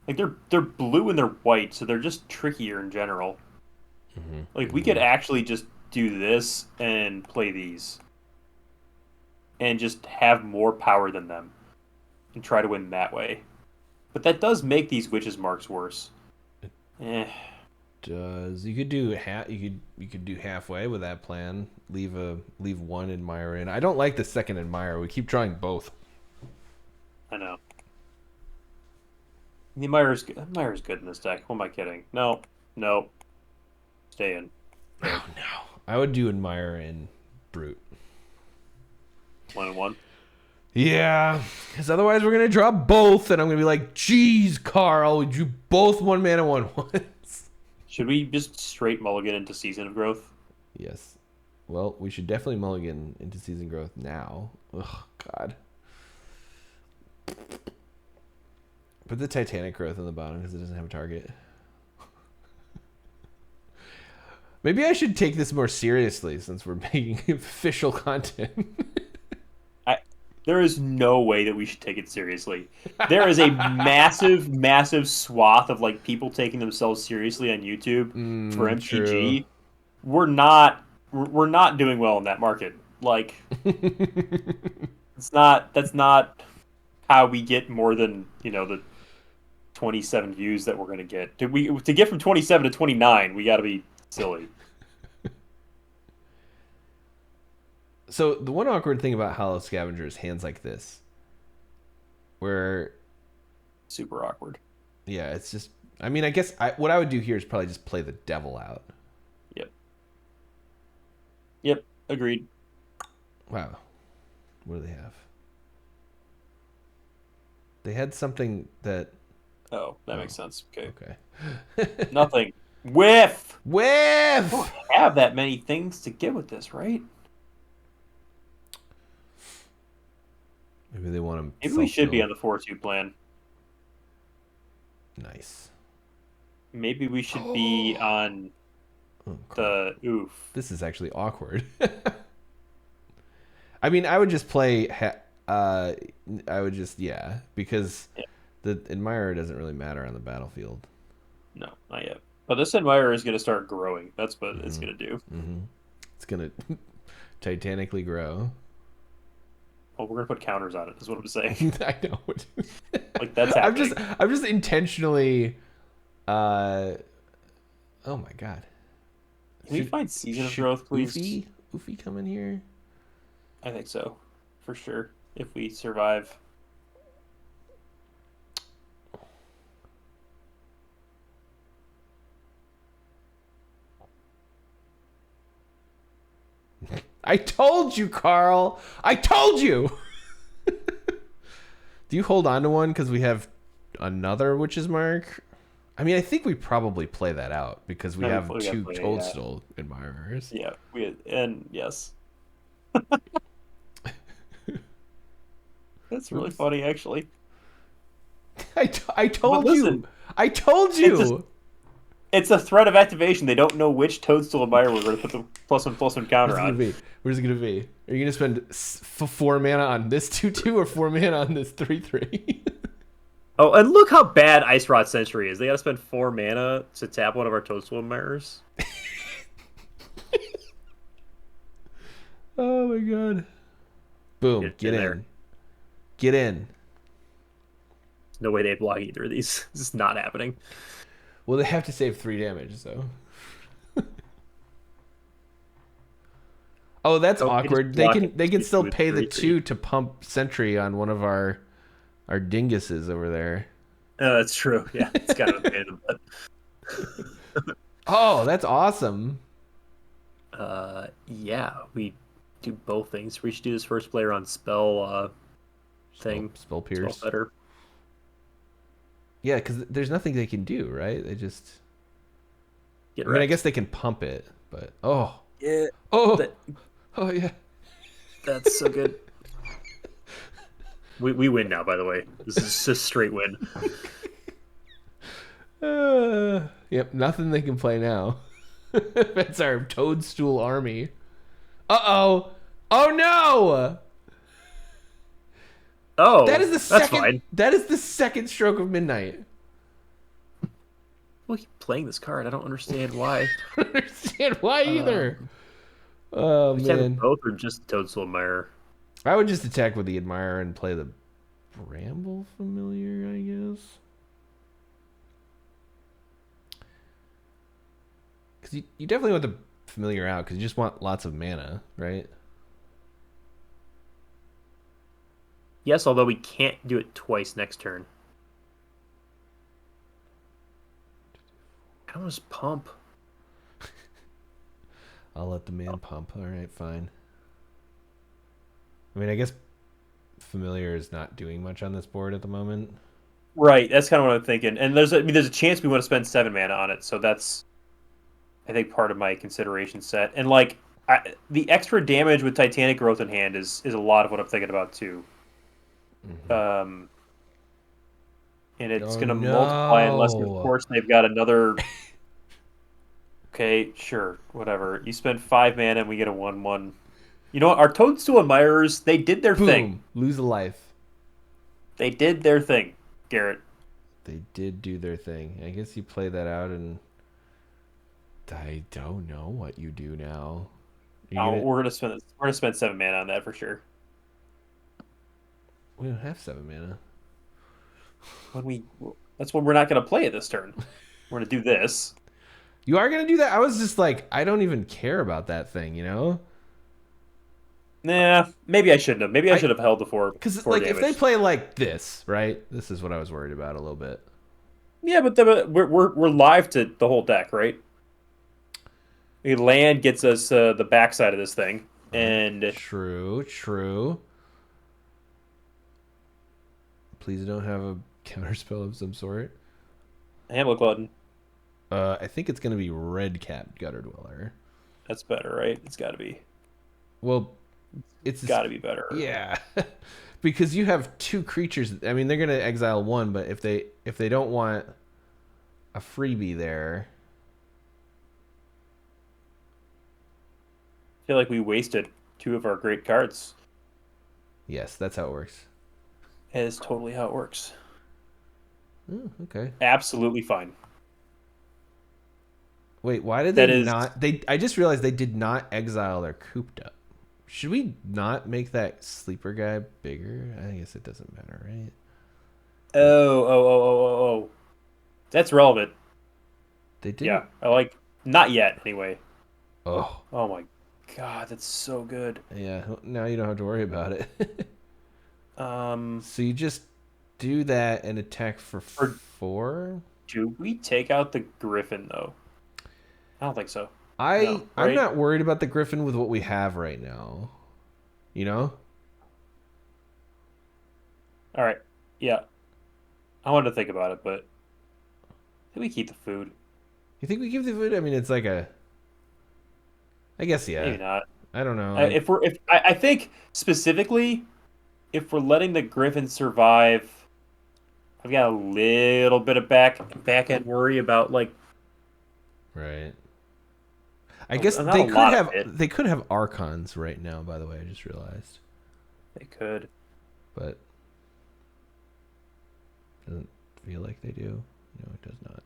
Like they're blue and they're white, so they're just trickier in general. Mm-hmm. Like we could actually just do this and play these, and just have more power than them, and try to win that way. But that does make these witches marks worse. Does you could do you could do halfway with that plan. Leave one admirer in. I don't like the second admirer. We keep trying both. I know. The admirer's good in this deck. Who am I kidding? No. Stay in. Oh no. I would do admirer in Brute. 1/1. Yeah, because otherwise we're gonna draw both, and I'm gonna be like, "Geez, Carl, we drew both 1 mana 1/1s." Should we just straight mulligan into Season of Growth? Yes. Well, we should definitely mulligan into season growth now. Ugh, God. Put the Titanic growth on the bottom because it doesn't have a target. Maybe I should take this more seriously since we're making official content. There is no way that we should take it seriously. There is a massive, massive swath of like people taking themselves seriously on YouTube for MTG. True. We're not doing well in that market. Like, that's not how we get more than the 27 views that we're gonna get. To get from 27 to 29, we got to be silly. So the one awkward thing about Hollow Scavenger is hands like this, where super awkward. Yeah, it's just. I mean, I guess what I would do here is probably just play the devil out. Yep. Agreed. Wow. What do they have? They had something that. Oh, that makes sense. Okay. Nothing. Whiff. Whiff. We don't have that many things to get with this, right? Maybe they want to. Maybe we should be on the 4-2 plan. Nice. Maybe we should be on the oof. This is actually awkward. I mean, I would just play. Because the Admirer doesn't really matter on the battlefield. No, not yet. But this Admirer is going to start growing. That's what it's going to do. Mm-hmm. It's going to titanically grow. Oh, we're gonna put counters on it. Is what I'm saying. I know. Like that's happening. I'm just intentionally. Oh my God. Can we find Season of Growth, please? Oofy come in here? I think so, for sure. If we survive. I told you, Carl. I told you. Do you hold on to one because we have another Witch's Mark? I mean, I think we probably play that out because we have two Toadstool Admirers. Yeah, yes. That's really funny, actually. I told you. I told you. It's a threat of activation. They don't know which Toadstool Admirer we're going to put the +1/+1 counter on. Where's it going to be? Are you going to spend 4 mana on this 2/2 or 4 mana on this 3/3? Oh, and look how bad Ice Rod Sentry is. They got to spend 4 mana to tap one of our Toadstool Admirers. Oh my God. Boom. Get in. There. Get in. There's no way they block either of these. This is not happening. Well, they have to save 3 damage, so. Oh, that's awkward. They can still pay the 2 to pump Sentry on one of our dinguses over there. Oh, that's true. Yeah, it's kind of a pain in the butt. Oh, that's awesome. Yeah, we do both things. We should do this first player on spell thing. Spell Pierce. Spell better. Yeah, because there's nothing they can do, right? They just. I mean, I guess they can pump it, but yeah. Oh yeah. That's so good. We win now. By the way, this is a straight win. Yep, nothing they can play now. That's our Toadstool army. Oh no! Oh, that is the second. Fine. That is the second stroke of midnight. Well, keep playing this card. I don't understand why. I don't understand why either. Oh man, both or just Toadstool Admirer. I would just attack with the Admirer and play the Bramble Familiar, I guess. Because you definitely want the Familiar out because you just want lots of mana, right? Yes, although we can't do it twice next turn. I don't just pump. I'll let the man pump. All right, fine. I mean, I guess Familiar is not doing much on this board at the moment. Right, that's kind of what I'm thinking. And there's a chance we want to spend 7 mana on it, so that's I think, part of my consideration set. And the extra damage with Titanic Growth in hand is a lot of what I'm thinking about too. And it's Oh going to multiply unless, of no. course, they've got another. Okay, sure, whatever. You spend 5 mana and we get a 1/1. You know what? Our Toadstool Admirers, they did their thing. Boom. Lose a life. They did their thing, Garrett. They did do their thing. I guess you play that out, and I don't know what you do now. We're gonna spend 7 mana on that for sure. We don't have 7 mana. That's when we're not gonna play it this turn. We're gonna do this. You are gonna do that? I was just like, I don't even care about that thing, you know? Nah, maybe I shouldn't have. Maybe I should have held the 4. Because like, if they play like this, right? This is what I was worried about a little bit. Yeah, but we're live to the whole deck, right? Land gets us the backside of this thing, and true. Please don't have a counterspell of some sort. Hamlet Glutton. I think it's gonna be Red Cap Gutter Dweller. That's better, right? It's got to be. Well, it's got to be better. Yeah, because you have 2 creatures. I mean, they're gonna exile 1, but if they don't want a freebie there, I feel like we wasted 2 of our great cards. Yes, that's how it works. That is totally how it works. Oh, okay. Absolutely fine. Wait, why did they not? I just realized they did not exile their cooped up. Should we not make that sleeper guy bigger? I guess it doesn't matter, right? Oh. That's relevant. They did. Yeah, not yet anyway. Oh my God, that's so good. Yeah, now you don't have to worry about it. So you just do that and attack for 4? Do we take out the Griffin though? I don't think so. I'm not worried about the Griffin with what we have right now. You know? All right. Yeah. I wanted to think about it, but I think we keep the food. You think we keep the food? I mean, it's like I guess, yeah. Maybe not. I don't know. I think specifically, if we're letting the Griffin survive, I've got a little bit of back end worry about Right. I guess they could have Archons right now, by the way, I just realized. They could. But doesn't feel like they do. No, it does not.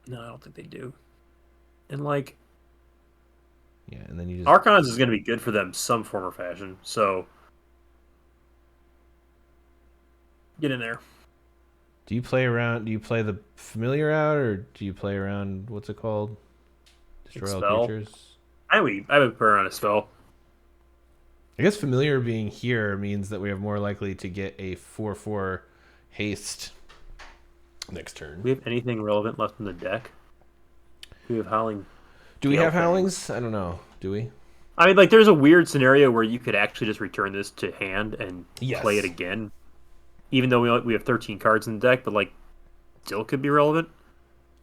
No, I don't think they do. And yeah, and then you just Archons is going to be good for them some form or fashion. So get in there. Do you play the familiar out, or do you play around what's it called? Destroy all creatures? I would put her on a spell. I guess familiar being here means that we are more likely to get a 4/4 haste next turn. Do we have anything relevant left in the deck? We have Howling. Do we have Howlings? I don't know. Do we? I mean, there's a weird scenario where you could actually just return this to hand and play it again. Even though we have 13 cards in the deck, but still could be relevant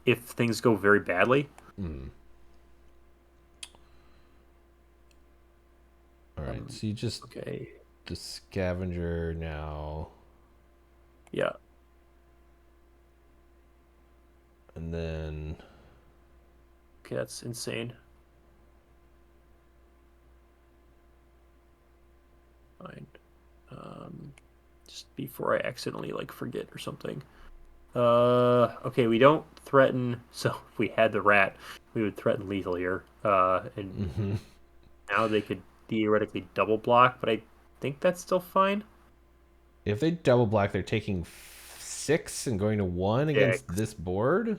if things go very badly. All right, so you just the Scavenger now. Yeah. And then okay, that's insane. Fine. Just before I accidentally forget or something. Okay, we don't threaten. So if we had the rat, we would threaten lethal here. And now they could theoretically double block, but I think that's still fine. If they double block, they're taking 6 and going to 1 against this board.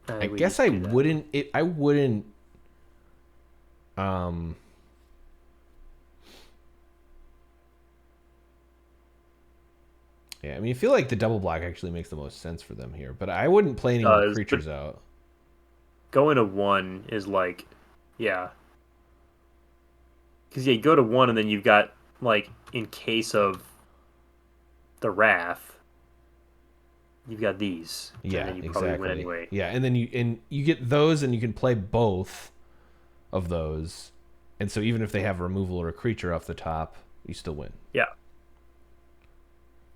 I guess I wouldn't. I wouldn't. Yeah, I mean, I feel like the double block actually makes the most sense for them here, but I wouldn't play any more creatures out. Going to 1 is yeah. Because you go to 1 and then you've got, in case of the Wrath, you've got these. Yeah, and then you exactly. probably win anyway. Yeah, and then you get those, and you can play both of those, and so even if they have removal or a creature off the top, you still win. Yeah.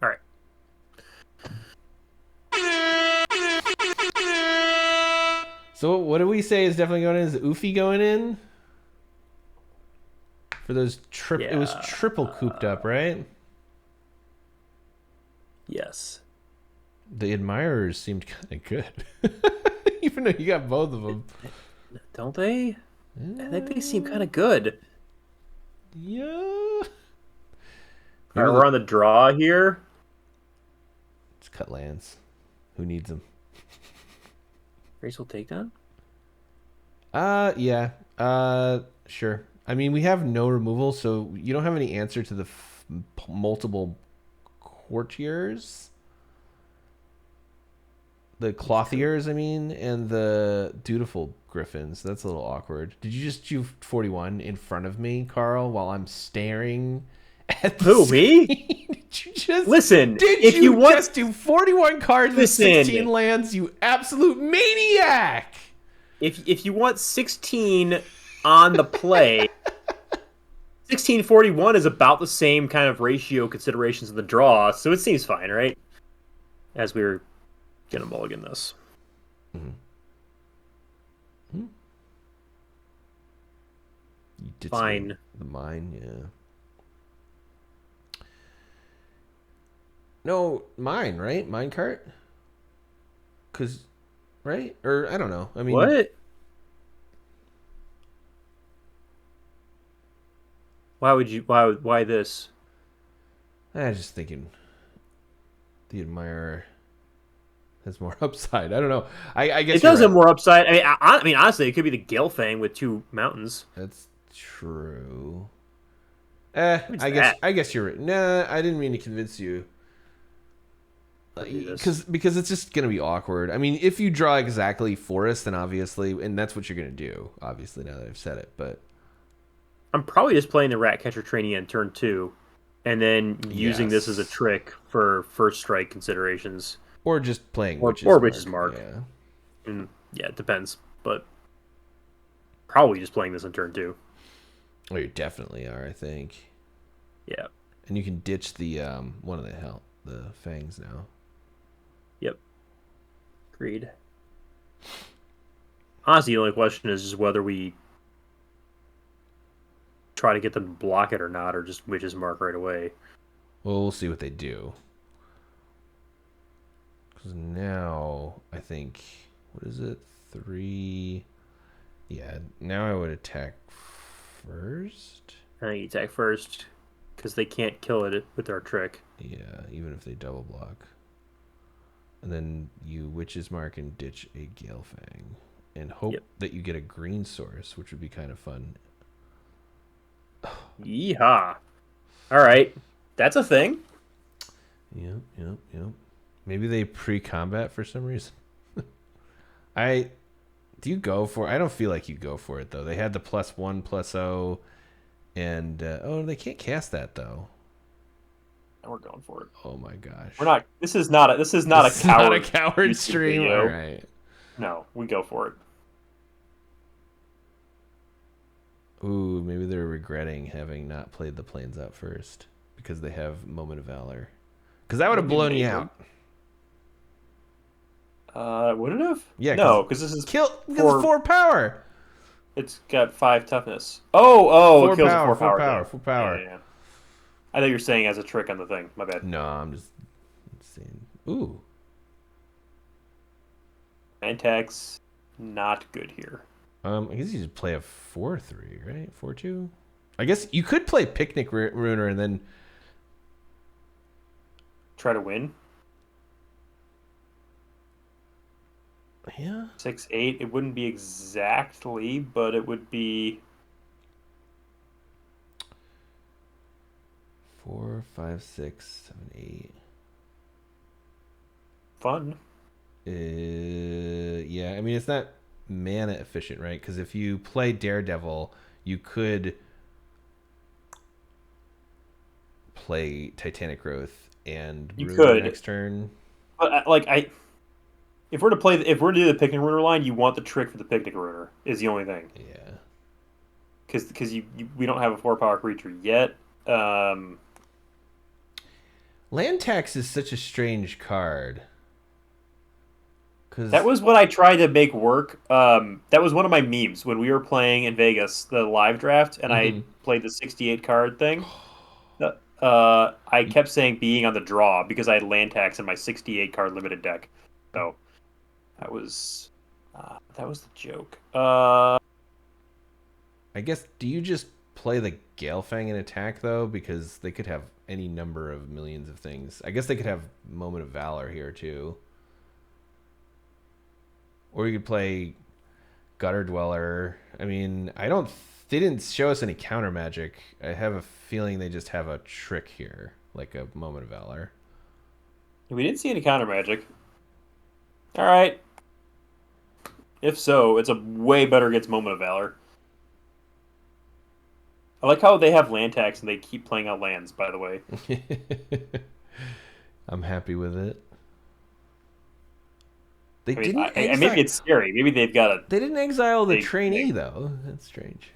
All right. So what do we say is definitely going in? Is Oofy going in? For those it was triple cooped up, right? Yes. The Admirers seemed kind of good. Even though you got both of them. Don't they? I think they seem kind of good. Yeah. All right, we're on the draw here. Just cut lands. Who needs them? Graceful Takedown? Yeah. Sure. I mean, we have no removal, so you don't have any answer to the multiple courtiers. The clothiers, I mean, and the dutiful griffins. That's a little awkward. Did you just do 41 in front of me, Carl, while I'm staring at the Who, me? Did you just listen? Did if you want, just do 41 cards with 16 lands? You absolute maniac! If you want 16 on the play, 1641 is about the same kind of ratio considerations of the draw, so it seems fine, right? As we were gonna mulligan this. Mm-hmm. You did fine. The mine, yeah. No, mine, right? Mine cart? Cause, right? Or I don't know. I mean, what? Why would you? Why this? I was just thinking, the Admirer has more upside. I don't know. I guess it does have more upside. I mean, honestly, it could be the Gelfang with 2 mountains. That's true. I guess you're right. Nah, I didn't mean to convince you. Because it's just gonna be awkward. I mean, if you draw exactly Forest, then obviously, and that's what you're gonna do. Obviously, now that I've said it, but I'm probably just playing the Ratcatcher Trainee on turn 2, and then using this as a trick for first strike considerations, or just playing Witch's Mark. Yeah, yeah, it depends, but probably just playing this on turn 2. Oh, you definitely are, I think. Yeah, and you can ditch the one of the fangs now. Yep. Agreed. Honestly, the only question is just whether we try to get them to block it or not, or just Witch's Mark right away. Well, we'll see what they do. Because now, I think, what is it? 3. Yeah, now I would attack first. I think you attack first, because they can't kill it with our trick. Yeah, even if they double block. And then you Witch's Mark and ditch a Galefang. And hope that you get a green source, which would be kind of fun. Yeehaw. Alright. That's a thing. Yep. Maybe they pre-combat for some reason. Do you go for it? I don't feel like you go for it, though. They had the +1/+0. And, they can't cast that, though. And we're going for it. Oh my gosh. We're not. This is not a coward stream. Video. All right. No, we go for it. Ooh, maybe they're regretting having not played the planes out first because they have Moment of Valor. Because that would have blown you out. Would it have? Yeah. No, because this is kill. Because 4 power. It's got 5 toughness. Oh, it kills 4 power. 4 power. Yeah. I thought you were saying as a trick on the thing. My bad. No, I'm just saying. Ooh. Antag's not good here. I guess you just play a 4/3, right? 4/2. I guess you could play Picnic Ruiner and then try to win. Yeah. 6/8. It wouldn't be exactly, but it would be 4, 5, 6, 7, 8. Fun. Yeah. I mean, it's not mana efficient, right? Because if you play Daredevil, you could play Titanic Growth and you Ruin could next turn. But if we're to do the picnic ruiner line, you want the trick for the picnic ruiner is the only thing. Yeah. Because we don't have a 4-power creature yet. Land tax is such a strange card. That was what I tried to make work. That was one of my memes when we were playing in Vegas, the live draft, and I played the 68 card thing. I kept saying being on the draw because I had land tax in my 68 card limited deck. So that was the joke. I guess, do you just play the Galefang in attack, though? Because they could have any number of millions of things. I guess they could have Moment of Valor here, too. Or you could play Gutter Dweller. I mean, they didn't show us any counter magic. I have a feeling they just have a trick here, like a Moment of Valor. We didn't see any counter magic. All right. If so, it's a way better against Moment of Valor. I like how they have land tax and they keep playing out lands, by the way. I'm happy with it. Maybe it's scary. Maybe they've got a... They didn't exile the trainee, though. That's strange.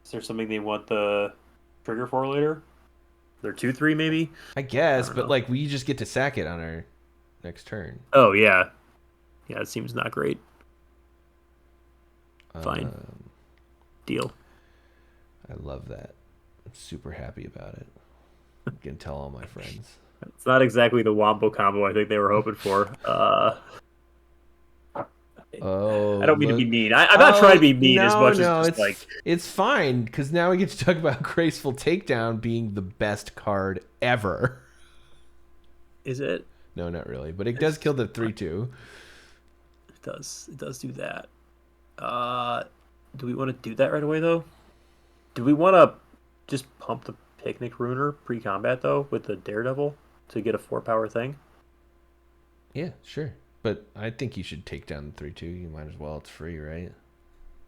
Is there something they want the trigger for later? They're 2/3, maybe? I guess, but like we just get to sack it on our next turn. Oh, yeah. Yeah, it seems not great. Fine. Deal. I love that. I'm super happy about it. I can tell all my friends. It's not exactly the wombo combo I think they were hoping for. I don't mean to be mean. I'm not trying to be mean as much as just like... It's fine, because now we get to talk about Graceful Takedown being the best card ever. Is it? No, not really. But it does kill the 3/2. It does. It does do that. Do we want to do that right away, though? Do we want to just pump the Picnic Ruiner pre-combat, though, with the Daredevil to get a 4-power thing? Yeah, sure. But I think you should take down the 3/2. You might as well. It's free, right?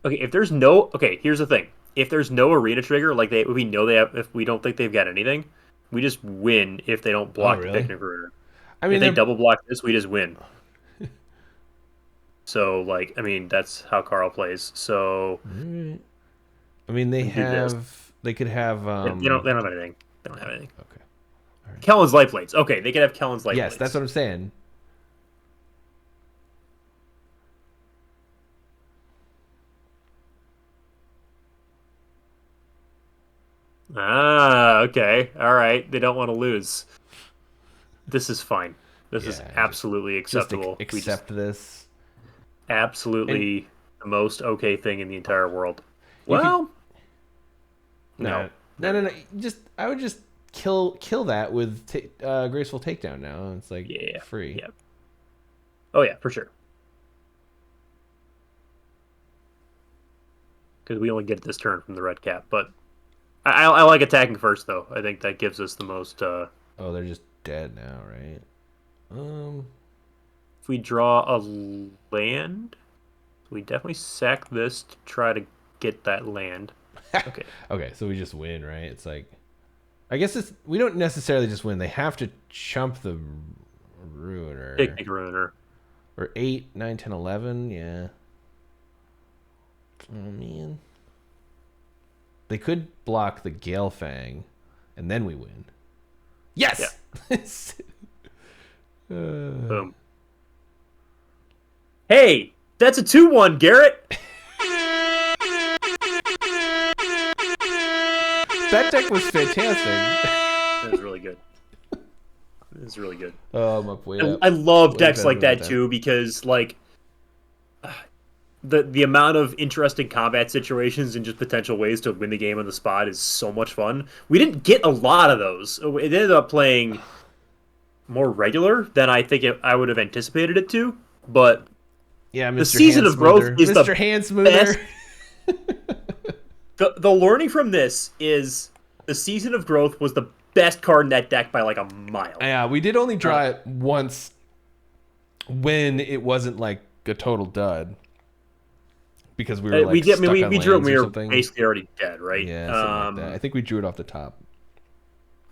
Okay, if there's no... Okay, here's the thing. If there's no arena trigger, like we know they have... If we don't think they've got anything, we just win if they don't block the Picnic Ruiner. I mean, if they double block this, we just win. So, like, I mean, that's how Carl plays. So... Right. I mean, they have... They could have... They don't have anything. They don't have anything. Okay. All right. Kellen's Lifelines. Okay, they could have Kellen's Lifelines. Yes, that's what I'm saying. Ah, okay. All right. They don't want to lose. This is fine. This is absolutely acceptable. Just accept this. Absolutely the most okay thing in the entire world. Well, no. I would just kill that with Graceful Takedown now. It's like free. Yeah. Oh yeah, for sure. Because we only get this turn from the red cap, but I like attacking first though. I think that gives us the most. Oh, they're just dead now, right? If we draw a land, we definitely sack this to try to get that land. Okay. Okay, so we just win, right? It's like, I guess we don't necessarily just win. They have to chump the Ruiner. Picnic Ruiner. Or 8, 9, 10, 11, yeah. Oh, man. They could block the Galefang, and then we win. Yes! Yeah. Boom. Hey, that's a 2-1, Garrett! That deck was fantastic. That was really good. It was really good. Oh, I'm up way up. I love decks like that too, because like the amount of interesting combat situations and just potential ways to win the game on the spot is so much fun. We didn't get a lot of those. It ended up playing more regular than I think I would have anticipated it to. But yeah, Mr. the season of growth is Mr. Hand Smoother. The learning from this is the season of growth was the best card in that deck by like a mile. Yeah, we did only draw it once when it wasn't like a total dud. Because we were like we drew it when we were basically already dead, right? Yeah, something like that. I think we drew it off the top.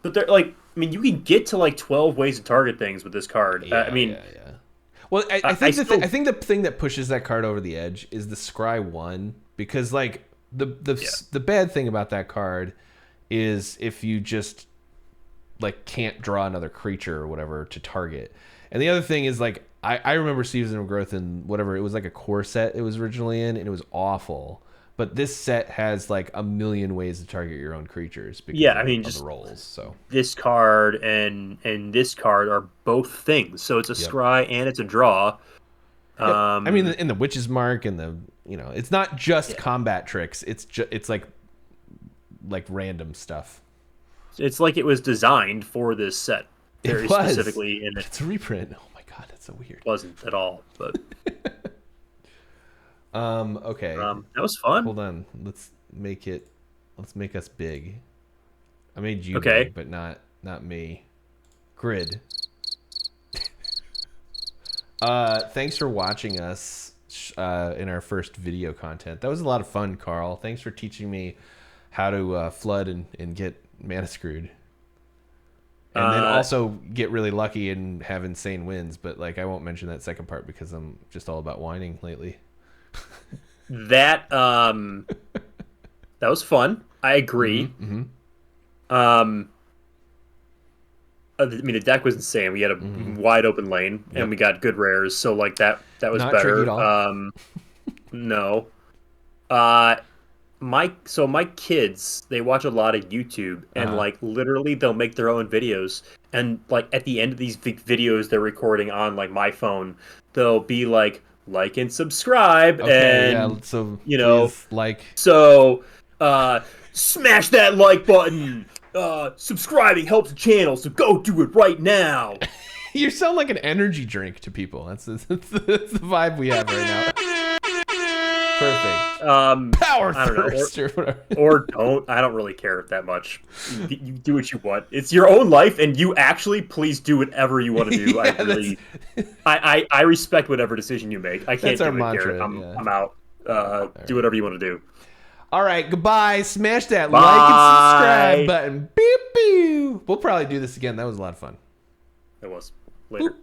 But they're like I mean, you can get to like 12 ways to target things with this card. Yeah. Well, I think I think the thing that pushes that card over the edge is the Scry 1, because like the bad thing about that card is if you just like can't draw another creature or whatever to target. And the other thing is like I remember Season of Growth and whatever, it was like a core set it was originally in, and it was awful. But this set has like a million ways to target your own creatures because of just the rolls. So this card and this card are both things. So it's a scry and it's a draw. I mean, in the Witch's Mark and the, you know, it's not just combat tricks. It's like random stuff. It's like it was designed for this set very specifically. And it's a reprint. Oh my god, that's so weird. It wasn't at all, but. Okay. That was fun. Hold on. Let's make us big. I made you big, but not me. Grid. Thanks for watching us in our first video content. That was a lot of fun, Carl. Thanks for teaching me how to flood and get mana screwed. And then also get really lucky and have insane wins, but like I won't mention that second part because I'm just all about whining lately. That was fun. I agree. Mm-hmm. I mean, the deck was insane. We had a wide open lane, and we got good rares. So like that was not better. Tricky at all. No. My kids, they watch a lot of YouTube, and like literally they'll make their own videos, and like at the end of these videos they're recording on like my phone, they'll be like and subscribe, and so you know, so smash that like button. Subscribing helps the channel, so go do it right now. You sound like an energy drink to people. That's the vibe we have right now. Perfect. Power thirst or whatever. Or don't. I don't really care that much. You do what you want. It's your own life, and you actually please do whatever you want to do. I respect whatever decision you make. I can't do it, Garrett. I'm out. Do whatever you want to do. All right, goodbye. Smash that like and subscribe button. Beep, beep. We'll probably do this again. That was a lot of fun. It was. Later. Boop.